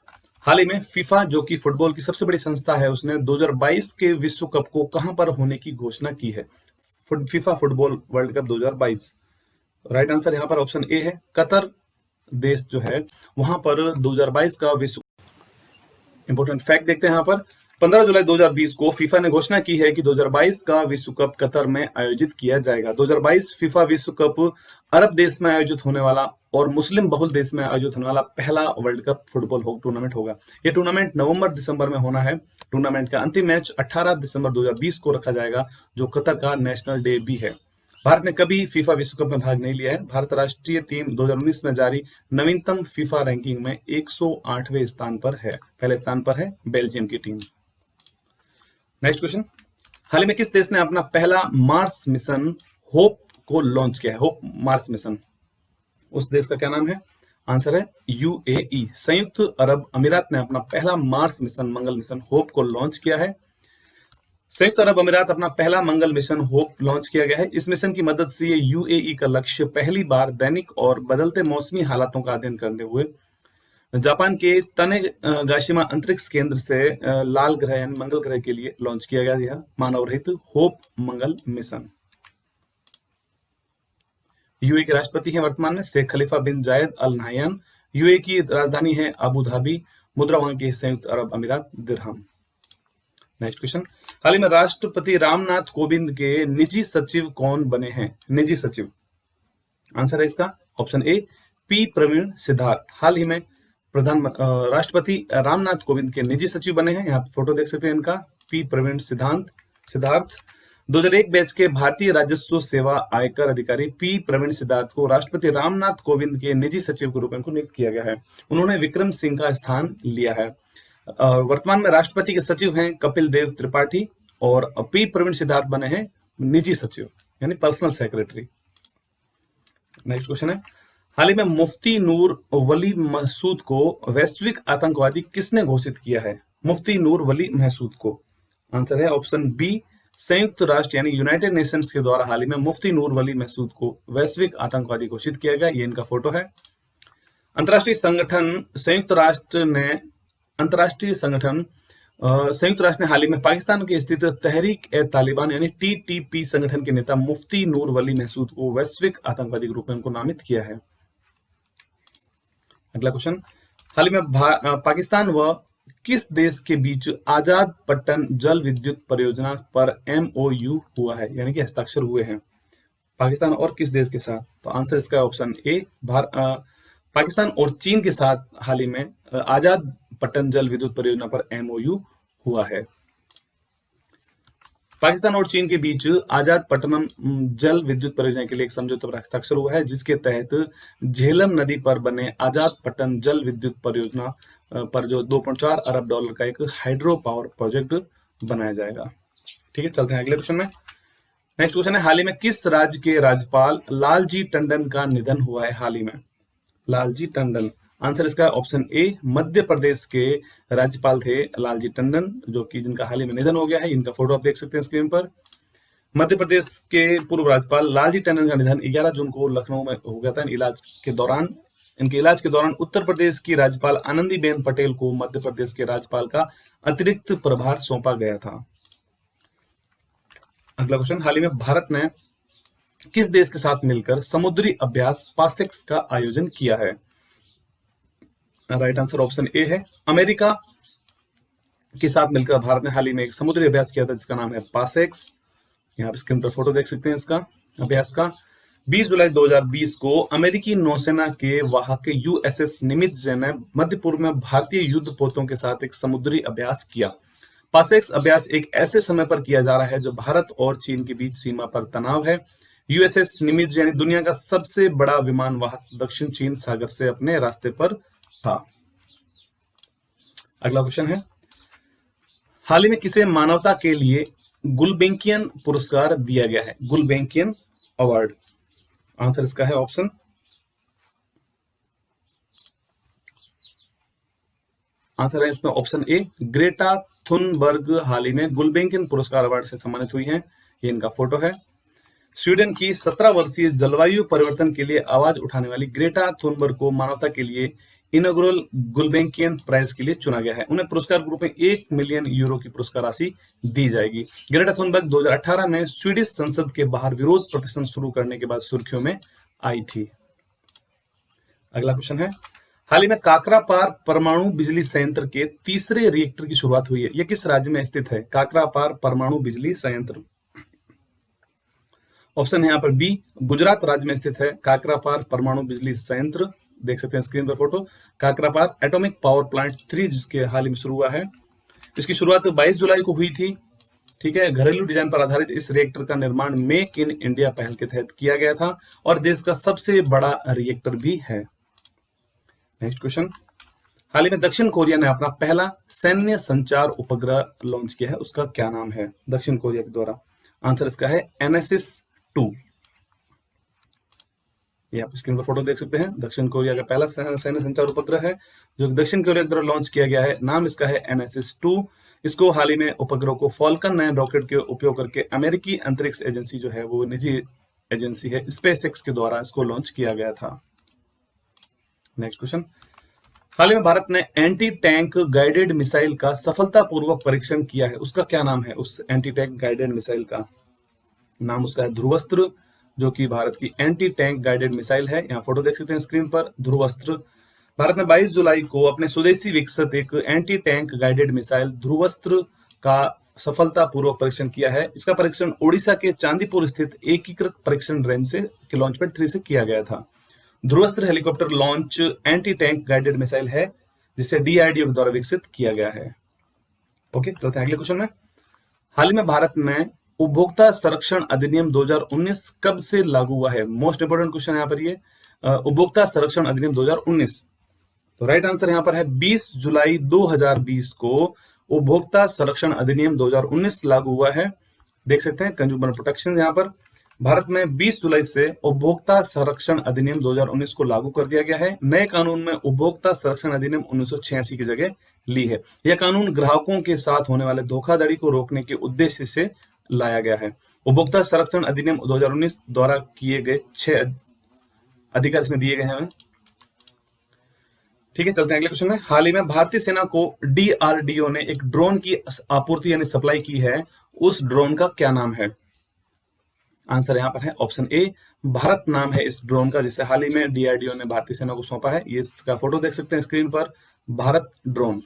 हाल ही में फीफा जो कि फुटबॉल की सबसे बड़ी संस्था है, उसने 2022 के विश्व कप को कहां पर होने की घोषणा की है? FIFA football world cup 2022, right answer यहाँ पर ऑप्शन ए है, कतर देश जो है वहां पर 2022 का विश्व। इंपोर्टेंट फैक्ट देखते हैं यहाँ पर, 15 जुलाई 2020 को फीफा ने घोषणा की है कि 2022 का विश्व कप कतर में आयोजित किया जाएगा। 2022 फीफा विश्व कप अरब देश में आयोजित होने वाला और मुस्लिम बहुल देश में आयोजित होने वाला पहला वर्ल्ड कप फुटबॉल टूर्नामेंट होगा। यह टूर्नामेंट नवंबर-दिसंबर में होना है। टूर्नामेंट का अंतिम मैच 18 दिसंबर 2020 को रखा जाएगा, जो कतर का नेशनल डे भी है। भारत ने कभी फीफा विश्व कप में भाग नहीं लिया है। भारत राष्ट्रीय टीम 2019 में जारी नवीनतम फीफा रैंकिंग में 108वें स्थान पर है। पहले स्थान पर है बेल्जियम की टीम। नेक्स्ट क्वेश्चन, हाल ही में किस देश ने अपना पहला मार्स मिशन होप को लॉन्च किया है? होप मार्स मिशन, उस देश का क्या नाम है? आंसर है यूएई, संयुक्त अरब अमीरात ने अपना पहला मार्स मिशन मंगल मिशन होप को लॉन्च किया है। संयुक्त अरब अमीरात अपना पहला मंगल मिशन होप लॉन्च किया गया है। इस मिशन की मदद से यूएई का लक्ष्य पहली बार दैनिक और बदलते मौसमी हालातों का अध्ययन करते हुए जापान के तनेगाशिमा अंतरिक्ष केंद्र से लाल ग्रह यानी मंगल ग्रह के लिए लॉन्च किया गया यह मानव रहित होप मंगल मिशन। यूएई के राष्ट्रपति हैं वर्तमान में शेख खलीफा बिन जायद अल नाहयान। यूएई की राजधानी है अबू धाबी, मुद्रा वहां की संयुक्त अरब अमीरात दिरहम। नेक्स्ट क्वेश्चन, हाल ही में राष्ट्रपति रामनाथ कोविंद के निजी सचिव कौन बने हैं? निजी सचिव, आंसर है इसका option A, P Praveen Siddharth. हाल ही में राष्ट्रपति रामनाथ कोविंद के निजी सचिव बने हैं। यहाँ फोटो देख सकते हैं इनका, पी प्रवीण सिद्धार्थ। 2001 बैच के भारतीय राजस्व सेवा आयकर अधिकारी पी प्रवीण सिद्धार्थ को राष्ट्रपति रामनाथ कोविंद के निजी सचिव के रूप में नियुक्त किया गया है। उन्होंने विक्रम सिंह का स्थान लिया है। वर्तमान में राष्ट्रपति के सचिव हैं कपिल देव त्रिपाठी और पी प्रवीण सिद्धार्थ बने हैं निजी सचिव यानी पर्सनल सेक्रेटरी। नेक्स्ट क्वेश्चन है, हाल ही में मुफ्ती नूर वली महसूद को वैश्विक आतंकवादी किसने घोषित किया है? मुफ्ती नूर वली महसूद को, आंसर है ऑप्शन बी, संयुक्त राष्ट्र यानी यूनाइटेड नेशंस के द्वारा हाल ही में मुफ्ती नूर वली महसूद को वैश्विक आतंकवादी घोषित किया गया। ये इनका फोटो है। अंतर्राष्ट्रीय संगठन संयुक्त राष्ट्र ने हाल ही में पाकिस्तान के स्थित तहरीक ए तालिबान यानी टीटीपी संगठन के नेता मुफ्ती नूर वली महसूद को वैश्विक आतंकवादी के रूप में उनको नामित किया है। अगला क्वेश्चन, हाल ही में पाकिस्तान व किस देश के बीच आजाद पट्टन जल विद्युत परियोजना पर MOU हुआ है, यानी कि हस्ताक्षर हुए हैं? पाकिस्तान और किस देश के साथ? तो आंसर इसका ऑप्शन ए, पाकिस्तान और चीन के साथ हाल ही में आजाद पट्टन जल विद्युत परियोजना पर MOU हुआ है। पाकिस्तान और चीन के बीच आजाद पट्टनम जल विद्युत परियोजना के लिए एक समझौते पर हस्ताक्षर हुआ है, जिसके तहत झेलम नदी पर बने आजाद पट्टन जल विद्युत परियोजना पर जो $2.4 अरब का एक हाइड्रो पावर प्रोजेक्ट बनाया जाएगा। ठीक है, चलते हैं अगले क्वेश्चन में। नेक्स्ट क्वेश्चन है, हाल ही में किस राज्य के राज्यपाल लालजी टंडन का निधन हुआ है? हाल ही में लालजी टंडन, आंसर इसका ऑप्शन ए, मध्य प्रदेश के राज्यपाल थे लालजी टंडन, जो कि जिनका हाल ही में निधन हो गया है। इनका फोटो आप देख सकते हैं स्क्रीन पर। मध्य प्रदेश के पूर्व राज्यपाल लालजी टंडन का निधन 11 जून को लखनऊ में हो गया था। इनके इलाज के दौरान उत्तर प्रदेश की राज्यपाल आनंदीबेन पटेल को मध्य प्रदेश के राज्यपाल का अतिरिक्त प्रभार सौंपा गया था। अगला क्वेश्चन, हाल ही में भारत ने किस देश के साथ मिलकर समुद्री अभ्यास पासेक्स का आयोजन किया है? राइट आंसर ऑप्शन ए है, अमेरिका के साथ मिलकर भारत ने हाल ही में एक समुद्री अभ्यास किया था जिसका नाम है पासेक्स। यहाँ पर स्क्रीन पर फोटो देख सकते हैं इसका अभ्यास का। 20 जुलाई 2020 को अमेरिकी नौसेना के वाहक यूएसएस निमित्ज ने मध्य पूर्व में भारतीय युद्ध पोतों के साथ एक समुद्री अभ्यास किया। पासेक्स अभ्यास एक ऐसे समय पर किया जा रहा है जब भारत और चीन के बीच सीमा पर तनाव है। यूएसएस निमित्ज यानी दुनिया का सबसे बड़ा विमान वाहक दक्षिण चीन सागर से अपने रास्ते पर था। अगला क्वेश्चन है, हाल ही में किसे मानवता के लिए गुलबेंकियन पुरस्कार दिया गया है? गुलबेंकियन अवार्ड। आंसर इसका है ऑप्शन आंसर है इसमें ऑप्शन ए, ग्रेटा थुनबर्ग हाल ही में गुलबेंकियन पुरस्कार अवार्ड से सम्मानित हुई हैं। ये इनका फोटो है। स्वीडन की 17 वर्षीय जलवायु परिवर्तन के लिए आवाज उठाने वाली ग्रेटा थुनबर्ग को मानवता के लिए इनॉग्रल गुलबेंकियन प्राइज के लिए चुना गया है। उन्हें पुरस्कार के रूप में 1 मिलियन यूरो की पुरस्कार राशि दी जाएगी। ग्रेटा थुनबर्ग 2018 में स्वीडिश संसद के बाहर विरोध प्रदर्शन शुरू करने के बाद सुर्खियों में आई थी। अगला क्वेश्चन है, हाल ही में काकरापार परमाणु बिजली संयंत्र के तीसरे रिएक्टर की शुरुआत हुई है। यह किस राज्य में स्थित है? काकरापार परमाणु बिजली संयंत्र। ऑप्शन है यहाँ पर बी, गुजरात राज्य में स्थित है काकरापार परमाणु बिजली संयंत्र। देख सकते हैं स्क्रीन पर photo, Kakrapar atomic power plant 3 जिसके हाल ही में शुरू हुआ है। इसकी शुरुआत 22 जुलाई को हुई थी। ठीक है, घरेलू डिजाइन पर आधारित इस रिएक्टर का निर्माण मेक इन इंडिया पहल के तहत किया गया था और देश का सबसे बड़ा रिएक्टर भी है। नेक्स्ट क्वेश्चन, हाल ही में दक्षिण कोरिया ने अपना पहला सैन्य संचार उपग्रह लॉन्च किया है, उसका क्या नाम है दक्षिण कोरिया के द्वारा? आंसर इसका है NSS-2। ये आप स्क्रीन पर फोटो देख सकते हैं, दक्षिण कोरिया का पहला सैन्य संचार उपग्रह है जो दक्षिण कोरिया के द्वारा लॉन्च किया गया है। नाम इसका है NSS-2। इसको हाल ही में उपग्रह को फॉल्कन 9 रॉकेट के उपयोग करके अमेरिकी अंतरिक्ष एजेंसी जो है वो निजी एजेंसी है स्पेसएक्स के द्वारा इसको लॉन्च किया गया था। नेक्स्ट क्वेश्चन, हाल ही में भारत ने एंटी टैंक गाइडेड मिसाइल का सफलतापूर्वक परीक्षण किया है, उसका क्या नाम है? उस एंटी टैंक गाइडेड मिसाइल का नाम उसका है ध्रुवस्त्र, जो कि भारत की एंटी टैंक गाइडेड मिसाइल है। यहाँ फोटो देख सकते हैं स्क्रीन पर, ध्रुवस्त्र। भारत ने 22 जुलाई को अपने स्वदेशी विकसित एक anti tank guided missile Dhruvastra का सफलतापूर्वक परीक्षण किया है। इसका परीक्षण ओडिशा के चांदीपुर स्थित एकीकृत परीक्षण रेंज से के लॉन्च पैड 3 से किया गया था। Dhruvastra helicopter launch anti tank guided missile है जिसे DRDO के द्वारा विकसित किया गया है। ओके, चलते हैं अगले क्वेश्चन में। हाल ही में भारत में उपभोक्ता संरक्षण अधिनियम 2019 कब से लागू हुआ है? मोस्ट इंपोर्टेंट क्वेश्चन यहाँ पर ये, उपभोक्ता संरक्षण अधिनियम 2019। तो राइट आंसर यहाँ पर है 20 जुलाई 2020 को उपभोक्ता संरक्षण अधिनियम 2019 लागू हुआ है। देख सकते हैं कंज्यूमर प्रोटेक्शन, यहाँ पर भारत में 20 जुलाई से उपभोक्ता संरक्षण अधिनियम 2019 को लागू कर दिया गया है। नए कानून में उपभोक्ता संरक्षण अधिनियम 1986 की जगह ली है। यह कानून ग्राहकों के साथ होने वाले धोखाधड़ी को रोकने के उद्देश्य से लाया गया है। उपभोक्ता संरक्षण अधिनियम 2019 द्वारा किए गए 6 अधिकार इसमें दिए गए हैं। ठीक है, चलते हैं अगले क्वेश्चन में। हाल ही में भारतीय सेना को DRDO ने एक ड्रोन की आपूर्ति यानी सप्लाई की है, उस ड्रोन का क्या नाम है? आंसर यहाँ पर है ऑप्शन ए, भारत नाम है इस ड्रोन का जिसे हाल ही में DRDO ने भारतीय सेना को सौंपा है। ये इसका फोटो देख सकते हैं स्क्रीन पर, भारत ड्रोन।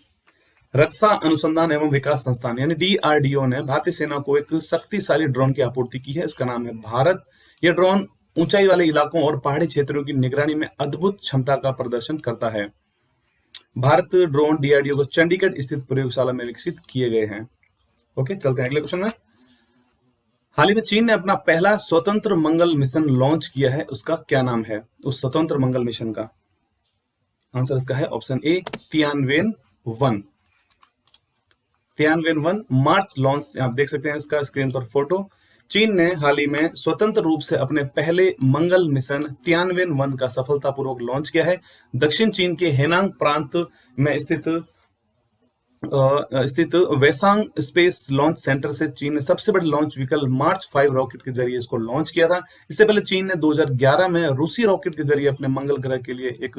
रक्षा अनुसंधान एवं विकास संस्थान यानी DRDO ने भारतीय सेना को एक शक्तिशाली ड्रोन की आपूर्ति की है, इसका नाम है भारत। यह ड्रोन ऊंचाई वाले इलाकों और पहाड़ी क्षेत्रों की निगरानी में अद्भुत क्षमता का प्रदर्शन करता है। भारत ड्रोन DRDO को चंडीगढ़ स्थित प्रयोगशाला में विकसित किए गए हैं। ओके, चलते हैं अगले क्वेश्चन में। हाल ही में चीन ने अपना पहला स्वतंत्र मंगल मिशन लॉन्च किया है, उसका क्या नाम है उस स्वतंत्र मंगल मिशन का? आंसर इसका है ऑप्शन ए, तियानवेन-1। तियानवेन-1 मार्च लॉन्च, आप देख सकते हैं इसका स्क्रीन पर फोटो। चीन ने हाल ही में स्वतंत्र रूप से अपने पहले मंगल मिशन तियानवेन-1 का सफलतापूर्वक लॉन्च किया है। दक्षिण चीन के हेनांग प्रांत में स्थित स्थित वेसांग स्पेस लॉन्च सेंटर से चीन ने सबसे बड़े लॉन्च व्हीकल मार्च 5 रॉकेट के जरिए इसको लॉन्च किया था। इससे पहले चीन ने 2011 में रूसी रॉकेट के जरिए अपने मंगल ग्रह के लिए एक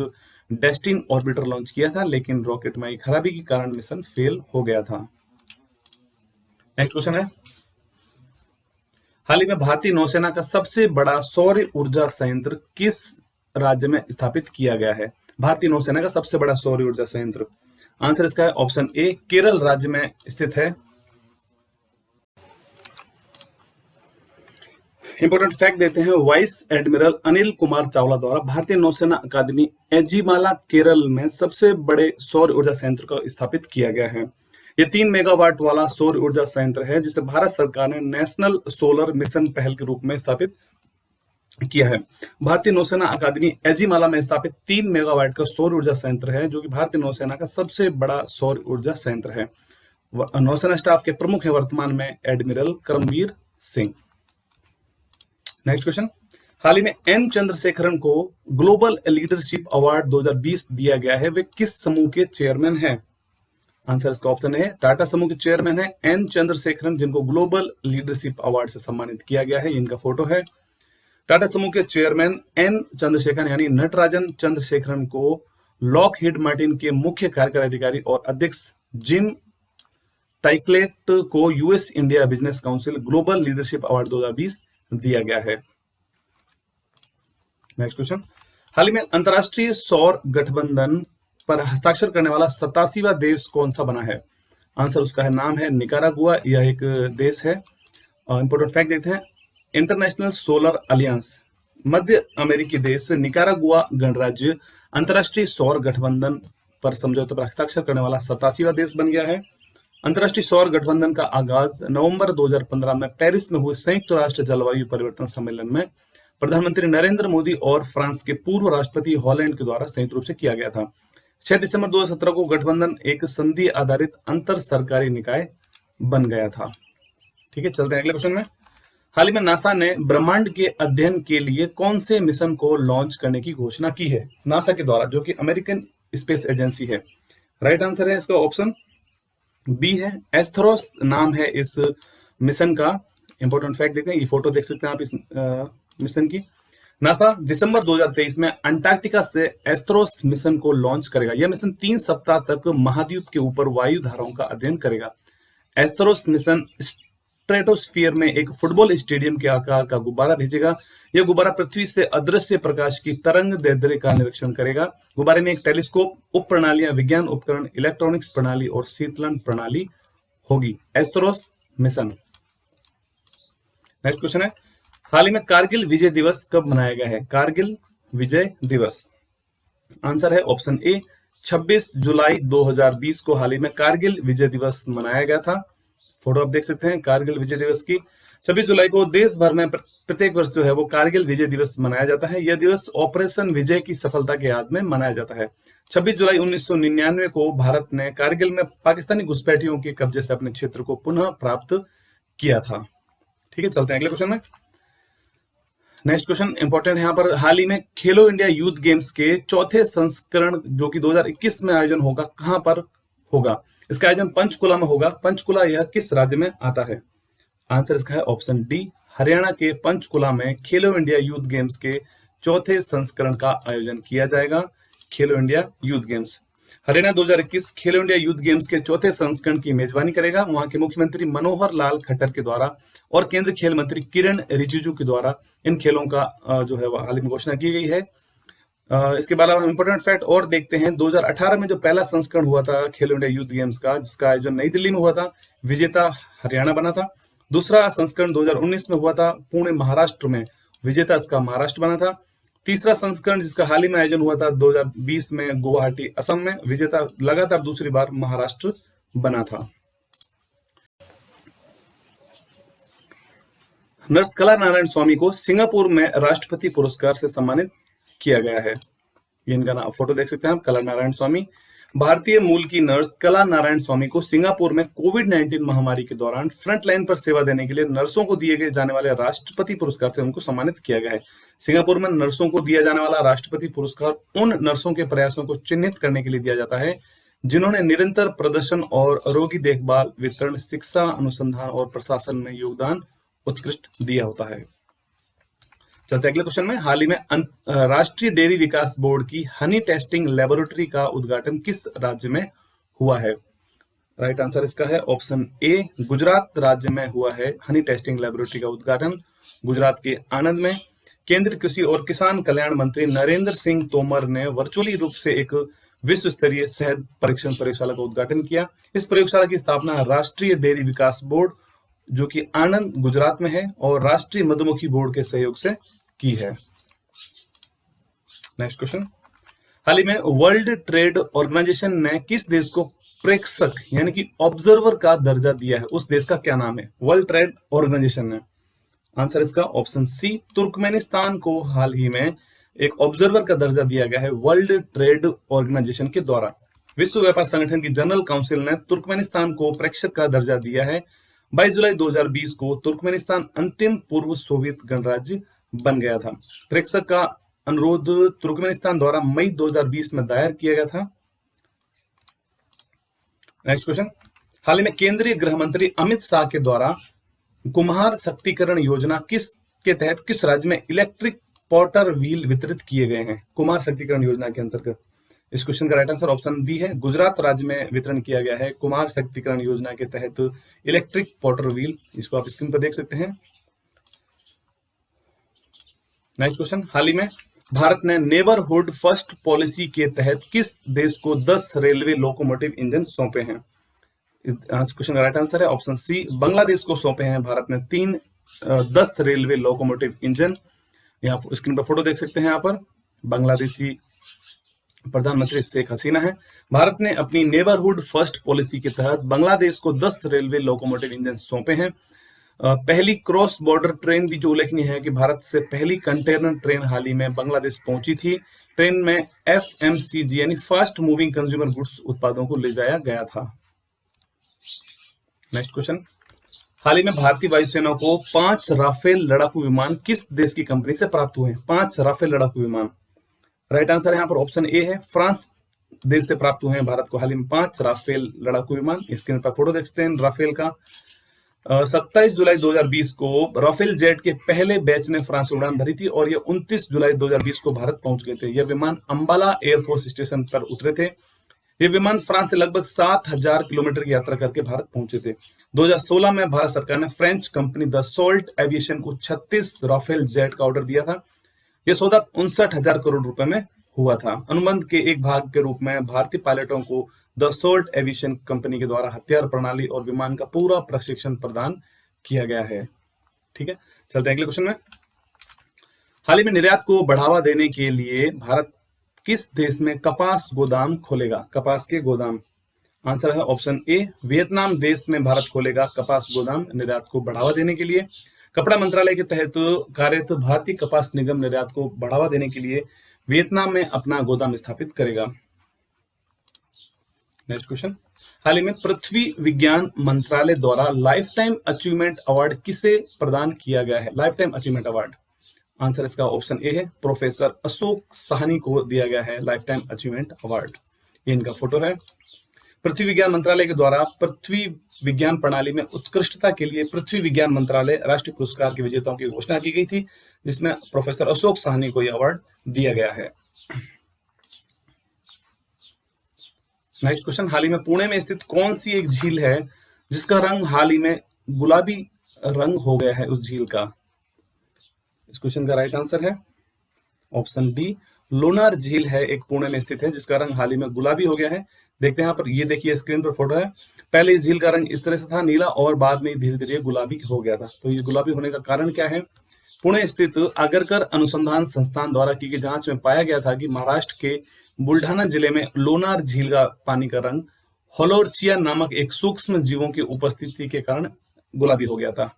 डेस्टिन ऑर्बिटर लॉन्च किया था, लेकिन रॉकेट में खराबी के कारण मिशन फेल हो गया था। नेक्स्ट क्वेश्चन है, हाल ही में भारतीय नौसेना का सबसे बड़ा सौर ऊर्जा संयंत्र किस राज्य में स्थापित किया गया है? भारतीय नौसेना का सबसे बड़ा सौर ऊर्जा संयंत्र, आंसर इसका है ऑप्शन ए, केरल राज्य में स्थित है। इंपोर्टेंट फैक्ट देते हैं, वाइस एडमिरल अनिल कुमार चावला द्वारा भारतीय नौसेना अकादमी एजिमाला केरल में सबसे बड़े सौर ऊर्जा संयंत्र को स्थापित किया गया है। ये 3 मेगावाट वाला सौर ऊर्जा संयंत्र है जिसे भारत सरकार ने नेशनल सोलर मिशन पहल के रूप में स्थापित किया है। भारतीय नौसेना अकादमी एजिमाला में स्थापित 3 मेगावाट का सौर ऊर्जा संयंत्र है, जो कि भारतीय नौसेना का सबसे बड़ा सौर ऊर्जा संयंत्र है। नौसेना स्टाफ के प्रमुख है वर्तमान में admiral Karambir Singh. Next question, हाल ही में एन चंद्रशेखरन को ग्लोबल लीडरशिप अवार्ड 2020 दिया गया है। वे किस समूह के चेयरमैन हैं? आंसर इसका ऑप्शन है, टाटा समूह के चेयरमैन है एन चंद्रशेखरन, जिनको ग्लोबल लीडरशिप अवार्ड से सम्मानित किया गया है। इनका फोटो है। टाटा समूह के चेयरमैन एन चंद्रशेखरन यानी नटराजन चंद्रशेखरन को लॉकहीड मार्टिन के मुख्य कार्यकारी अधिकारी और अध्यक्ष जिम टाइकलेट को US India business council global leadership award 2020 दिया गया है। नेक्स्ट क्वेश्चन, हाल ही में अंतरराष्ट्रीय सौर गठबंधन पर हस्ताक्षर करने वाला 87वां देश कौन सा बना है? आंसर उसका है, नाम है निकारागुआ। यह एक देश है। इंपोर्टेंट फैक्ट देखते हैं, इंटरनेशनल सोलर अलियंस मध्य अमेरिकी देश निकारागुआ गणराज्य अंतरराष्ट्रीय सौर गठबंधन पर समझौते पर हस्ताक्षर करने वाला 87वां देश बन गया है। अंतरराष्ट्रीय सौर गठबंधन का आगाज नवंबर 2015 में पेरिस में हुए संयुक्त राष्ट्र जलवायु परिवर्तन सम्मेलन में प्रधानमंत्री नरेंद्र मोदी और फ्रांस के पूर्व राष्ट्रपति हॉलैंड के द्वारा संयुक्त रूप से किया गया था। 6 दिसंबर 2017 को गठबंधन एक संधि आधारित अंतर सरकारी निकाय बन गया था। ठीक है, चलते हैं अगले क्वेश्चन में। हाल ही में नासा ने ब्रह्मांड के अध्ययन के लिए कौन से मिशन को लॉन्च करने की घोषणा की है? नासा के द्वारा, जो कि अमेरिकन स्पेस एजेंसी है। राइट आंसर है इसका ऑप्शन बी है, एस्थरोस नाम है इस मिशन का। इंपोर्टेंट फैक्ट देखते हैं, ये फोटो देख सकते हैं आप इस मिशन की। नासा दिसंबर 2023 में अंटार्कटिका से एस्थरोस मिशन को लॉन्च करेगा। यह मिशन 3 सप्ताह तक महाद्वीप के ऊपर वायु धाराओं का अध्ययन करेगा। एस्थरोस मिशन स्ट्रेटोस्फीयर में एक फुटबॉल स्टेडियम के आकार का गुब्बारा भेजेगा। यह गुब्बारा पृथ्वी से अदृश्य प्रकाश की तरंग दैर्ध्य का निरीक्षण करेगा। गुब्बारे में एक टेलीस्कोप, उप प्रणालियां, विज्ञान उपकरण, इलेक्ट्रॉनिक्स प्रणाली और शीतलन प्रणाली होगी। एस्थरोस मिशन। नेक्स्ट क्वेश्चन है, हाल ही में कारगिल विजय दिवस कब मनाया गया है? कारगिल विजय दिवस, आंसर है ऑप्शन ए, 26 जुलाई 2020 को हाल ही में कारगिल विजय दिवस मनाया गया था। फोटो आप देख सकते हैं कारगिल विजय दिवस की। 26 जुलाई को देश भर में प्रत्येक वर्ष जो है वो कारगिल विजय दिवस मनाया जाता है। यह दिवस ऑपरेशन विजय की सफलता के याद में मनाया जाता है। 26 जुलाई 1999 को भारत ने कारगिल में पाकिस्तानी घुसपैठियों के कब्जे से अपने क्षेत्र को पुनः प्राप्त किया था। ठीक है, चलते हैं अगले क्वेश्चन में। नेक्स्ट क्वेश्चन इंपॉर्टेंट है यहाँ पर, हाल ही में खेलो इंडिया यूथ गेम्स के चौथे संस्करण जो कि 2021 में आयोजन होगा, कहां पर होगा? इसका आयोजन पंचकुला में होगा। पंचकुला यह किस राज्य में आता है? आंसर इसका है ऑप्शन डी, हरियाणा के पंचकुला में खेलो इंडिया यूथ गेम्स के चौथे संस्करण का आयोजन किया जाएगा। खेलो इंडिया यूथ गेम्स, हरियाणा 2021 खेलो इंडिया यूथ गेम्स के चौथे संस्करण की मेजबानी करेगा। वहां के मुख्यमंत्री मनोहर लाल खट्टर के द्वारा और केंद्रीय खेल मंत्री किरण रिजिजू के द्वारा इन खेलों का जो है हाल ही में घोषणा की गई है। इसके बाद हम इंपोर्टेंट फैक्ट और देखते हैं। 2018 में जो पहला संस्करण हुआ था खेलो इंडिया यूथ गेम्स का, जिसका आयोजन नई दिल्ली में हुआ था, विजेता हरियाणा बना था। दूसरा संस्करण 2019 में हुआ था पुणे महाराष्ट्र में, विजेता इसका महाराष्ट्र बना था। तीसरा संस्करण जिसका हाल ही में आयोजन हुआ था 2020 में गुवाहाटी असम में, विजेता लगातार दूसरी बार महाराष्ट्र बना था। नर्स कला नारायण स्वामी को सिंगापुर में राष्ट्रपति पुरस्कार से सम्मानित किया गया है। ये इनका फोटो देख सकते हैं आप, कला नारायण स्वामी। भारतीय मूल की नर्स कला नारायण स्वामी को सिंगापुर में कोविड-19 महामारी के दौरान फ्रंट लाइन पर सेवा देने के लिए नर्सों को दिए गए जाने वाले राष्ट्रपति पुरस्कार से उनको सम्मानित किया गया है। सिंगापुर में नर्सों को दिया जाने वाला राष्ट्रपति पुरस्कार उन नर्सों के प्रयासों को चिन्हित करने के लिए दिया जाता है जिन्होंने निरंतर प्रदर्शन और रोगी देखभाल, वितरण, शिक्षा, अनुसंधान और प्रशासन में योगदान उत्कृष्ट दिया होता है। चलते अगले क्वेश्चन में। हाल ही में राष्ट्रीय डेयरी विकास बोर्ड की हनी टेस्टिंग लेबोरेटरी का उद्घाटन किस राज्य में हुआ है? राइट आंसर इसका है ऑप्शन ए, गुजरात राज्य में हुआ है हनी टेस्टिंग लेबोरेटरी का उद्घाटन, गुजरात के आणंद में। केंद्रीय कृषि और किसान कल्याण मंत्री नरेंद्र सिंह तोमर ने वर्चुअली रूप से एक विश्व स्तरीय शहद परीक्षण प्रयोगशाला का उद्घाटन किया। इस प्रयोगशाला की स्थापना राष्ट्रीय डेयरी विकास बोर्ड, जो कि आणंद गुजरात में है, और राष्ट्रीय मधुमक्खी बोर्ड के सहयोग से की है। Next question. हाल ही में वर्ल्ड ट्रेड ऑर्गेनाइजेशन ने किस देश को प्रेक्षक यानी कि ऑब्जर्वर का दर्जा दिया है? उस देश का क्या नाम है? वर्ल्ड ट्रेड ऑर्गेनाइजेशन ने। आंसर इसका ऑप्शन सी, तुर्कमेनिस्तान को हाल ही में एक ऑब्जर्वर का दर्जा दिया गया है वर्ल्ड ट्रेड ऑर्गेनाइजेशन के द्वारा। विश्व व्यापार संगठन की जनरल काउंसिल ने तुर्कमेनिस्तान को प्रेक्षक का दर्जा दिया है। 22 जुलाई 2020 को तुर्कमेनिस्तान अंतिम पूर्व सोवियत गणराज्य बन गया था। प्रेक्षक का अनुरोध तुर्कमेनिस्तान द्वारा मई 2020 में दायर किया गया था। Next question. हाल ही में केंद्रीय गृह मंत्री अमित शाह के द्वारा कुम्हार शक्तिकरण योजना के तहत किस राज्य में इलेक्ट्रिक पॉटर व्हील वितरित किए गए हैं? कुम्हार शक्तिकरण योजना के अंतर्गत। इस क्वेश्चन का राइट आंसर ऑप्शन बी है, गुजरात राज्य में वितरण किया गया है कुम्हार शक्तिकरण योजना के तहत इलेक्ट्रिक पॉटर व्हील। इसको आप स्क्रीन पर देख सकते हैं। Next question. हाल ही में भारत ने नेबरहुड फर्स्ट पॉलिसी के तहत किस देश को 10 रेलवे लोकोमोटिव इंजन सौंपे हैं? इस क्वेश्चन का राइट आंसर है ऑप्शन सी, बांग्लादेश को सौंपे हैं भारत ने 10 रेलवे लोकोमोटिव इंजन। यहाँ स्क्रीन पर फोटो देख सकते हैं। यहाँ पर बांग्लादेशी प्रधानमंत्री शेख हसीना है। भारत ने अपनी नेबरहुड फर्स्ट पॉलिसी के तहत बांग्लादेश को 10 रेलवे लोकोमोटिव इंजन सौंपे हैं। पहली क्रॉस बॉर्डर ट्रेन भी जो उल्लेखनीय है कि भारत से पहली कंटेनर ट्रेन हाल ही में बांग्लादेश पहुंची थी। ट्रेन में FMCG यानी फास्ट मूविंग कंज्यूमर गुड्स उत्पादों को ले जाया गया था। Next question. हाल ही में भारतीय वायुसेना को 5 राफेल लड़ाकू विमान किस देश की कंपनी से प्राप्त हुए हैं? 5 राफेल लड़ाकू विमान। राइट आंसर यहाँ पर ऑप्शन ए है, फ्रांस देश से प्राप्त हुए हैं भारत को हाल ही में 5 राफेल लड़ाकू विमान। स्क्रीन पर फोटो देखते हैं राफेल का। 27 जुलाई 2020 को राफेल जेट के पहले बैच ने फ्रांस से उड़ान भरी थी और ये 29 जुलाई 2020 को भारत पहुंच गए थे। यह विमान अंबाला एयरफोर्स स्टेशन पर उतरे थे। ये विमान फ्रांस से लगभग 7000 किलोमीटर की यात्रा करके भारत पहुंचे थे। 2016 में भारत सरकार ने फ्रेंच कंपनी दसॉल्ट एविएशन को 36 राफेल जेट का ऑर्डर दिया था। यह सौदा 59,000 करोड़ रुपए में हुआ था। अनुबंध के एक भाग के रूप में भारतीय पायलटों को दसॉल्ट एविएशन कंपनी के द्वारा हथियार प्रणाली और विमान का पूरा प्रशिक्षण प्रदान किया गया है। ठीक है, चलते हैं अगले क्वेश्चन में। हाल ही में निर्यात को बढ़ावा देने के लिए भारत किस देश में कपास गोदाम खोलेगा? कपास के गोदाम। आंसर है ऑप्शन ए, वियतनाम देश में भारत खोलेगा कपास गोदाम निर्यात को बढ़ावा देने के लिए। कपड़ा मंत्रालय के तहत कार्यरत भारतीय कपास निगम निर्यात को बढ़ावा देने के लिए वियतनाम में अपना गोदाम स्थापित करेगा। Next question. हाल ही में पृथ्वी विज्ञान मंत्रालय द्वारा लाइफ टाइम अचीवमेंट अवार्ड किसे प्रदान किया गया है? Life time achievement award. Answer इसका ऑप्शन ए है, प्रोफेसर अशोक साहनी को दिया गया है लाइफ टाइम अचीवमेंट अवार्ड। ये इनका फोटो है। पृथ्वी विज्ञान मंत्रालय के द्वारा पृथ्वी विज्ञान प्रणाली में उत्कृष्टता के लिए पृथ्वी विज्ञान मंत्रालय राष्ट्रीय पुरस्कार के विजेताओं की घोषणा की गई थी, जिसमें प्रोफेसर अशोक साहनी को यह अवार्ड दिया गया है। Next question. हाल ही में पुणे में स्थित कौन सी एक झील है जिसका रंग हाल ही में गुलाबी रंग हो गया है? उस झील का। इस क्वेश्चन का राइट आंसर है ऑप्शन डी, लोनार झील है, एक पुणे में स्थित है जिसका रंग हाल ही में गुलाबी हो गया है। देखते हैं यहाँ पर, ये देखिए स्क्रीन पर फोटो है। पहले इस झील का रंग इस तरह से था नीला और बाद में धीरे धीरे गुलाबी हो गया था। तो ये गुलाबी होने का कारण क्या है? पुणे स्थित आगरकर अनुसंधान संस्थान द्वारा की गई जांच में पाया गया था कि महाराष्ट्र के बुल्ढाना जिले में लोनार झील का पानी का रंग होलोर्चिया नामक एक सूक्ष्म जीवों की उपस्थिति के कारण गुलाबी हो गया था।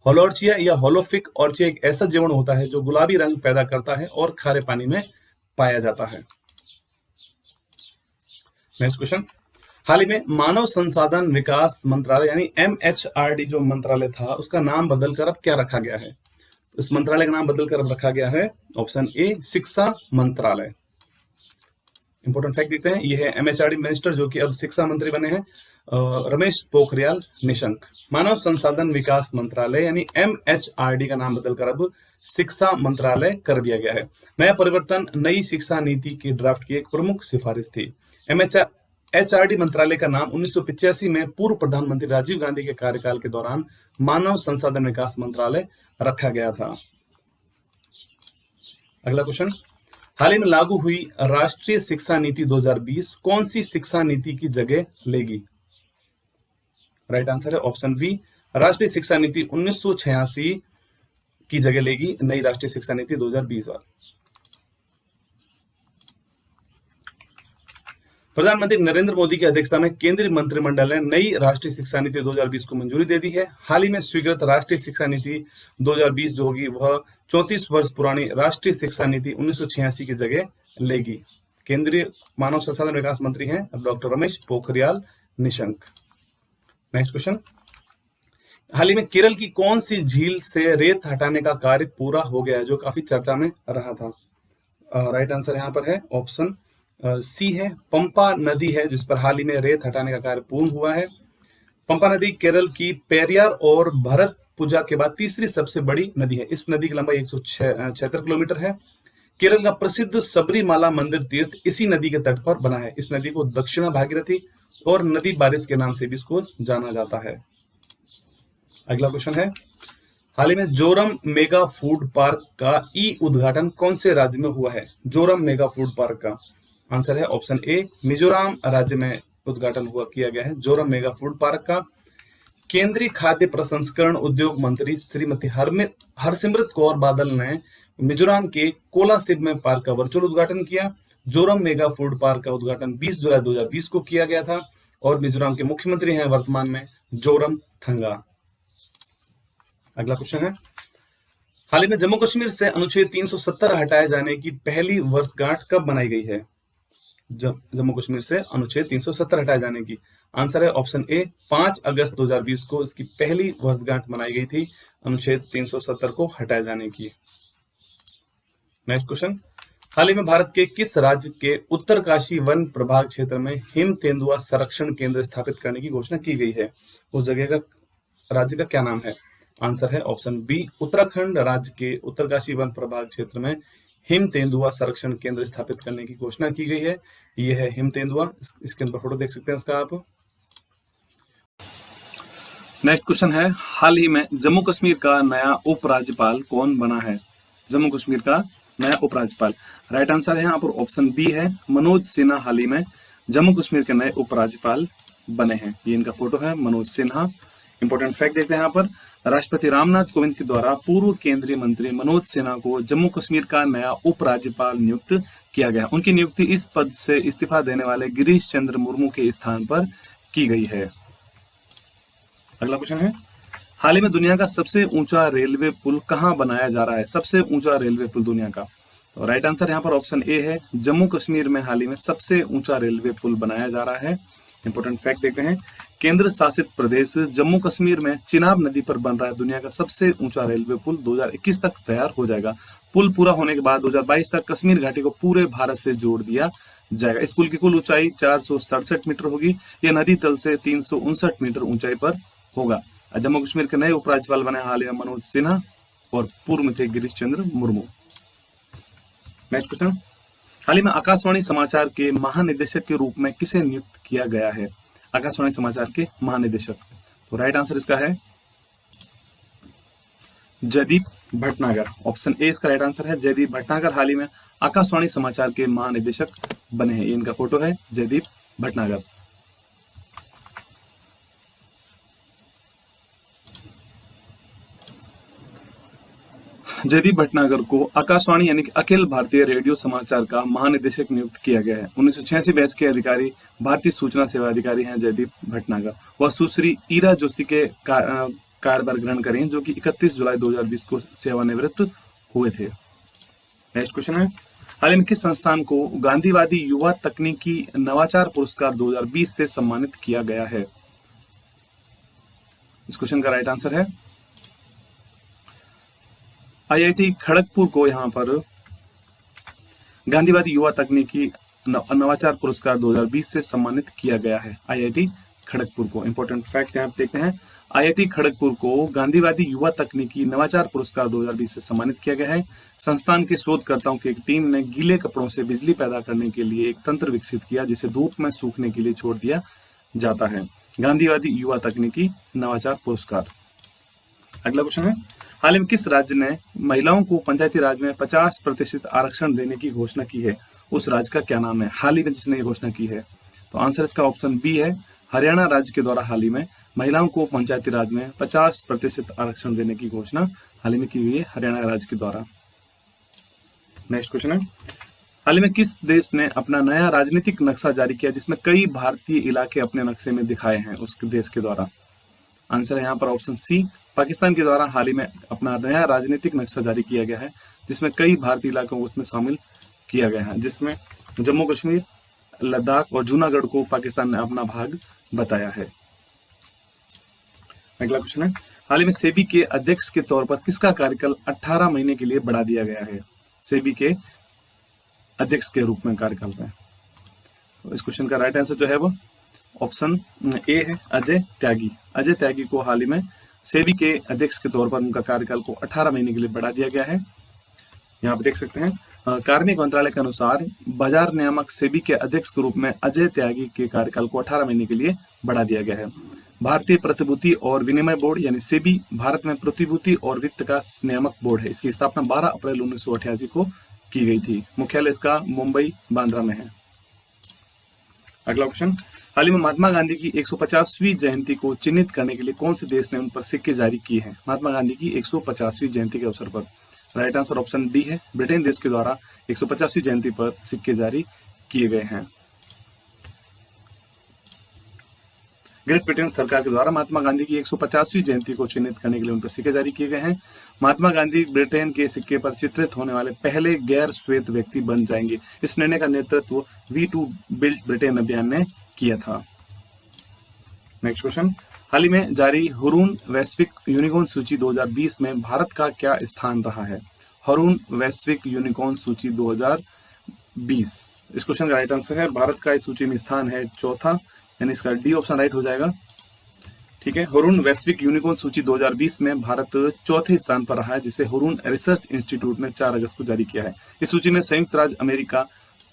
होलोर्चिया या होलोफिक ऑर्चिया एक ऐसा जीवाणु होता है जो गुलाबी रंग पैदा करता है और खारे पानी में पाया जाता है। Next question. हाल ही में मानव संसाधन विकास मंत्रालय यानी MHRD जो मंत्रालय था उसका नाम बदलकर अब क्या रखा गया है? इस मंत्रालय का नाम बदलकर अब रखा गया है ऑप्शन ए, शिक्षा मंत्रालय। इंपॉर्टेंट फैक्ट देखते हैं, ये है एमएचआरडी मिनिस्टर जो कि अब शिक्षा मंत्री बने हैं, रमेश पोखरियाल निशंक। मानव संसाधन विकास मंत्रालय यानी एमएचआरडी का नाम बदलकर अब शिक्षा मंत्रालय कर दिया गया है। नया परिवर्तन नई शिक्षा नीति के ड्राफ्ट की एक प्रमुख सिफारिश थी। एचआरडी मंत्रालय का नाम 1985 में पूर्व प्रधानमंत्री राजीव गांधी के कार्यकाल के दौरान मानव संसाधन विकास मंत्रालय रखा गया था। अगला क्वेश्चन, हाल ही में लागू हुई राष्ट्रीय शिक्षा नीति 2020 कौन सी शिक्षा नीति की जगह लेगी? राइट आंसर है ऑप्शन बी, राष्ट्रीय शिक्षा नीति 1986 की जगह लेगी नई राष्ट्रीय शिक्षा नीति 2020। प्रधानमंत्री नरेंद्र मोदी की अध्यक्षता में केंद्रीय मंत्रिमंडल ने नई राष्ट्रीय शिक्षा नीति 2020 को मंजूरी दे दी है। हाल ही में स्वीकृत राष्ट्रीय शिक्षा नीति 2020 जो होगी वह 34 वर्ष पुरानी राष्ट्रीय शिक्षा नीति 1986 की जगह लेगी। केंद्रीय मानव संसाधन विकास मंत्री हैं doctor Ramesh Pokhriyal Nishank. Next question, हाल ही में केरल की कौन सी झील से रेत हटाने का कार्य पूरा हो गया है जो काफी चर्चा में रहा था? राइट आंसर यहाँ पर है ऑप्शन सी है, पंपा नदी है जिस पर हाल ही में रेत हटाने का कार्य पूर्ण हुआ है। पंपा नदी केरल की पेरियार और भरतपुजा के बाद तीसरी सबसे बड़ी नदी है। इस नदी की लंबाई 176 किलोमीटर है। केरल का प्रसिद्ध सबरीमाला मंदिर तीर्थ इसी नदी के तट पर बना है। इस नदी को दक्षिणा भागीरथी और नदी बारिश के नाम से भी इसको जाना जाता है। अगला क्वेश्चन है, हाल ही में जोरम मेगा फूड पार्क का ई उद्घाटन कौन से राज्य में हुआ है? जोरम मेगा फूड पार्क का आंसर है ऑप्शन ए, मिजोरम राज्य में उद्घाटन किया गया है जोरम मेगा फूड पार्क का। केंद्रीय खाद्य प्रसंस्करण उद्योग मंत्री श्रीमती हरसिमरत कौर बादल ने मिजोरम के कोलासिब में पार्क का वर्चुअल उद्घाटन किया। जोरम मेगा फूड पार्क का उद्घाटन 20 जुलाई 2020 को किया गया था और मिजोरम के मुख्यमंत्री हैं वर्तमान में जोरम थंगा। अगला क्वेश्चन है, हाल ही में जम्मू कश्मीर से अनुच्छेद 370 हटाए जाने की पहली वर्षगांठ कब मनाई गई है? जम्मू कश्मीर से अनुच्छेद 370 हटाए जाने की आंसर है ऑप्शन ए, 5 अगस्त 2020 को इसकी पहली वर्षगांठ मनाई गई थी अनुच्छेद 370 को हटाए जाने की। नेक्स्ट क्वेश्चन, हाल ही में भारत के किस राज्य के उत्तरकाशी वन प्रभाग क्षेत्र में हिम तेंदुआ संरक्षण केंद्र स्थापित करने की घोषणा की गई है? उस जगह का राज्य का क्या नाम है? आंसर है ऑप्शन बी, उत्तराखंड राज्य के उत्तरकाशी वन प्रभाग क्षेत्र में हिम तेंदुआ संरक्षण केंद्र स्थापित करने की घोषणा की गई है। यह है हिम तेंदुआ, इसके अंदर फोटो देख सकते हैं इसका आप। नेक्स्ट क्वेश्चन है, हाल ही में जम्मू कश्मीर का नया उपराज्यपाल कौन बना है? जम्मू कश्मीर का नया उपराज्यपाल, राइट आंसर है यहाँ पर ऑप्शन बी है, मनोज सिन्हा हाल ही में जम्मू कश्मीर के नए उपराज्यपाल बने हैं। ये इनका फोटो है, मनोज सिन्हा। इंपॉर्टेंट फैक्ट देखते हैं यहाँ पर, राष्ट्रपति रामनाथ कोविंद के द्वारा पूर्व केंद्रीय मंत्री मनोज सिन्हा को जम्मू कश्मीर का नया उपराज्यपाल नियुक्त किया गया। उनकी नियुक्ति इस पद से इस्तीफा देने वाले गिरीश चंद्र मुर्मू के स्थान पर की गई है। अगला क्वेश्चन है, हाल ही में दुनिया का सबसे ऊंचा रेलवे पुल कहां बनाया जा रहा है? सबसे ऊंचा रेलवे पुल दुनिया का, तो राइट आंसर यहाँ पर ऑप्शन ए है, जम्मू कश्मीर में हाल ही में सबसे ऊंचा रेलवे पुल बनाया जा रहा है। इंपॉर्टेंट फैक्ट देखते हैं, केंद्र शासित प्रदेश जम्मू कश्मीर में चिनाब नदी पर बन रहा है दुनिया का सबसे ऊंचा रेलवे पुल। 2021 तक तैयार हो जाएगा। पुल पूरा होने के बाद 2022 तक कश्मीर घाटी को पूरे भारत से जोड़ दिया जाएगा। इस पुल की कुल ऊंचाई 467 मीटर होगी। यह नदी तल से 359 मीटर ऊंचाई पर होगा। जम्मू कश्मीर के नए उपराज्यपाल बने हाल ही में मनोज सिन्हा और पूर्व में थे गिरीश चंद्र मुर्मू। नेक्स्ट क्वेश्चन, हाल ही में आकाशवाणी समाचार के महानिदेशक के रूप में किसे नियुक्त किया गया है? आकाशवाणी समाचार के महानिदेशक, तो राइट आंसर इसका है जयदीप भटनागर। ऑप्शन ए इसका राइट आंसर है, जयदीप भटनागर हाल ही में आकाशवाणी समाचार के महानिदेशक बने हैं। इनका फोटो है जयदीप भटनागर। जयदीप भटनागर को आकाशवाणी यानी कि अखिल भारतीय रेडियो समाचार का महानिदेशक नियुक्त किया गया है। 1986 बैच के अधिकारी, भारतीय सूचना सेवा अधिकारी हैं जयदीप भटनागर। वह सुश्री ईरा जोशी के कार्यभार ग्रहण करें जो कि 31 जुलाई 2020 को सेवानिवृत्त हुए थे। नेक्स्ट क्वेश्चन है, हाल ही में किस संस्थान को गांधीवादी युवा तकनीकी नवाचार पुरस्कार 2020 से सम्मानित किया गया है? इस क्वेश्चन का राइट आंसर है IIT खड़गपुर को यहाँ पर गांधीवादी युवा तकनीकी नवाचार पुरस्कार 2020 से सम्मानित किया गया है? आईआईटी खड़गपुर को। इंपॉर्टेंट फैक्ट यहाँ पे देखते हैं, आईआईटी खड़गपुर को गांधीवादी युवा तकनीकी नवाचार पुरस्कार 2020 से सम्मानित किया गया है। संस्थान के शोधकर्ताओं की एक टीम ने गीले कपड़ों से बिजली पैदा करने के लिए एक तंत्र विकसित किया जिसे धूप में सूखने के लिए छोड़ दिया जाता है। गांधीवादी युवा तकनीकी नवाचार पुरस्कार। अगला क्वेश्चन है, हाल ही में किस राज्य ने महिलाओं को पंचायती राज में 50% आरक्षण देने की घोषणा की है? उस राज्य का क्या नाम है हाल ही में जिसने ये घोषणा की है? तो आंसर इसका ऑप्शन बी है, हरियाणा राज्य के द्वारा हाल ही में महिलाओं को पंचायती राज में 50% आरक्षण देने की घोषणा हाल ही में की हुई है, हरियाणा राज्य के द्वारा। नेक्स्ट क्वेश्चन है, हाल ही में किस देश ने अपना नया राजनीतिक नक्शा जारी किया जिसमें कई भारतीय इलाके अपने नक्शे में दिखाए हैं उस देश के द्वारा? आंसर है यहाँ पर ऑप्शन सी, पाकिस्तान के द्वारा हाल ही में अपना नया राजनीतिक नक्शा जारी किया गया है जिसमें कई भारतीय इलाकों को उसमें शामिल किया गया है, जिसमें जम्मू कश्मीर, लद्दाख और जूनागढ़ को पाकिस्तान ने अपना भाग बताया है। अगला क्वेश्चन है, हाल ही में सेबी के अध्यक्ष के तौर पर किसका कार्यकाल 18 महीने के लिए बढ़ा दिया गया है? सेबी के अध्यक्ष के रूप में कार्यकाल में। तो इस क्वेश्चन का राइट आंसर जो है वो ऑप्शन ए है, अजय त्यागी। अजय त्यागी को हाल ही में सेबी के अध्यक्ष के तौर पर उनका कार्यकाल को 18 महीने के लिए बढ़ा दिया गया है। यहाँ पे देख सकते हैं, कार्मिक मंत्रालय के अनुसार बाजार नियामक सेबी के अध्यक्ष के रूप में अजय त्यागी के कार्यकाल को 18 महीने के लिए बढ़ा दिया गया है। भारतीय प्रतिभूति और विनिमय बोर्ड यानी सेबी भारत में प्रतिभूति और वित्त का नियामक बोर्ड है। इसकी स्थापना 12 अप्रैल 1988 को की गई थी। मुख्यालय इसका मुंबई बांद्रा में है। अगला क्वेश्चन, हाल ही में महात्मा गांधी की 150वीं जयंती को चिन्हित करने के लिए कौन से देश ने उन पर सिक्के जारी किए हैं? महात्मा गांधी की 150वीं जयंती के अवसर पर राइट आंसर ऑप्शन डी है, ब्रिटेन देश के द्वारा 150वीं जयंती पर सिक्के जारी किए गए हैं। ग्रेट ब्रिटेन सरकार के द्वारा महात्मा गांधी की 150वीं जयंती को चिन्हित करने के लिए उन पर सिक्के जारी किए गए हैं। महात्मा गांधी ब्रिटेन के सिक्के पर चित्रित होने वाले पहले गैर श्वेत व्यक्ति बन जाएंगे। इस निर्णय का नेतृत्व वी टू बिल्ड ब्रिटेन अभियान ने किया था। नेक्स्ट क्वेश्चन, हाल ही में जारी हुरून वैश्विक यूनिकॉर्न सूची 2020 में भारत का क्या स्थान रहा है? हुरून वैश्विक यूनिकॉर्न सूची 2020। इस क्वेश्चन का राइट आंसर है, भारत का इस सूची में स्थान है चौथा, यानी इसका डी ऑप्शन राइट हो जाएगा। ठीक है, हुरून वैश्विक यूनिकॉर्न सूची 2020 में भारत चौथे स्थान पर रहा है, जिसे हुरून रिसर्च इंस्टीट्यूट ने 4 अगस्त को जारी किया है। इस सूची में संयुक्त राज्य अमेरिका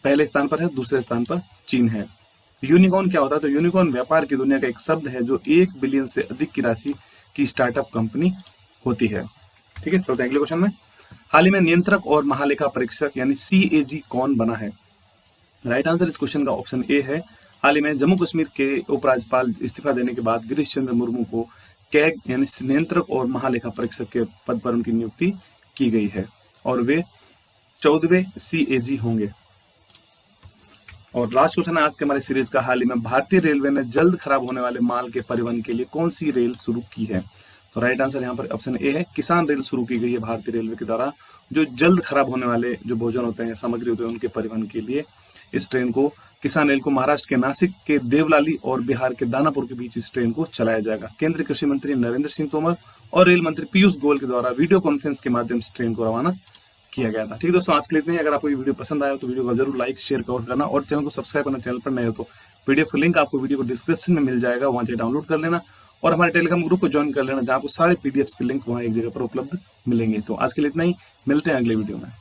पहले स्थान पर है, दूसरे स्थान पर चीन है। यूनिकॉर्न क्या होता है? तो यूनिकॉर्न व्यापार की दुनिया का एक शब्द है जो 1 बिलियन से अधिक की राशि की स्टार्टअप कंपनी होती है। ठीक है, चलते हैं अगले क्वेश्चन में। हाल ही में नियंत्रक और महालेखा परीक्षक यानी CAG कौन बना है? राइट आंसर इस क्वेश्चन का ऑप्शन ए है। हाल ही में जम्मू कश्मीर के उपराज्यपाल इस्तीफा देने के बाद गिरीश चंद्र मुर्मू को कैग यानी नियंत्रक और महालेखा परीक्षक के पद पर उनकी नियुक्ति की गई है और वे 14वें CAG होंगे। और लास्ट क्वेश्चन है आज के हमारे सीरीज का, हाल ही में भारतीय रेलवे ने जल्द खराब होने वाले माल के परिवहन के लिए कौन सी रेल शुरू की है? तो राइट आंसर यहाँ पर ऑप्शन ए है, किसान रेल शुरू की गई है भारतीय रेलवे के द्वारा, जो जल्द खराब होने वाले जो भोजन होते हैं, सामग्री होते हैं, उनके परिवहन के लिए इस ट्रेन को, किसान रेल को महाराष्ट्र के नासिक के देवलाली और बिहार के दानापुर के बीच इस ट्रेन को चलाया जाएगा। केंद्रीय कृषि मंत्री नरेंद्र सिंह तोमर और रेल मंत्री पीयूष गोयल के द्वारा वीडियो कॉन्फ्रेंस के माध्यम से ट्रेन को रवाना किया गया था। ठीक है दोस्तों, आज के लिए इतना ही। अगर आपको ये वीडियो पसंद आया तो वीडियो को जरूर लाइक शेयर कमेंट करना और चैनल को सब्सक्राइब करना। चैनल पर नए हो तो पीडीएफ लिंक आपको वीडियो को डिस्क्रिप्शन में मिल जाएगा, वहां से डाउनलोड कर लेना और हमारे टेलीग्राम ग्रुप को ज्वाइन कर लेना, जहां आपको सारे पीडीएफ के लिंक वहां एक जगह पर उपलब्ध मिलेंगे। तो आज के लिए इतना ही, मिलते हैं अगले वीडियो में।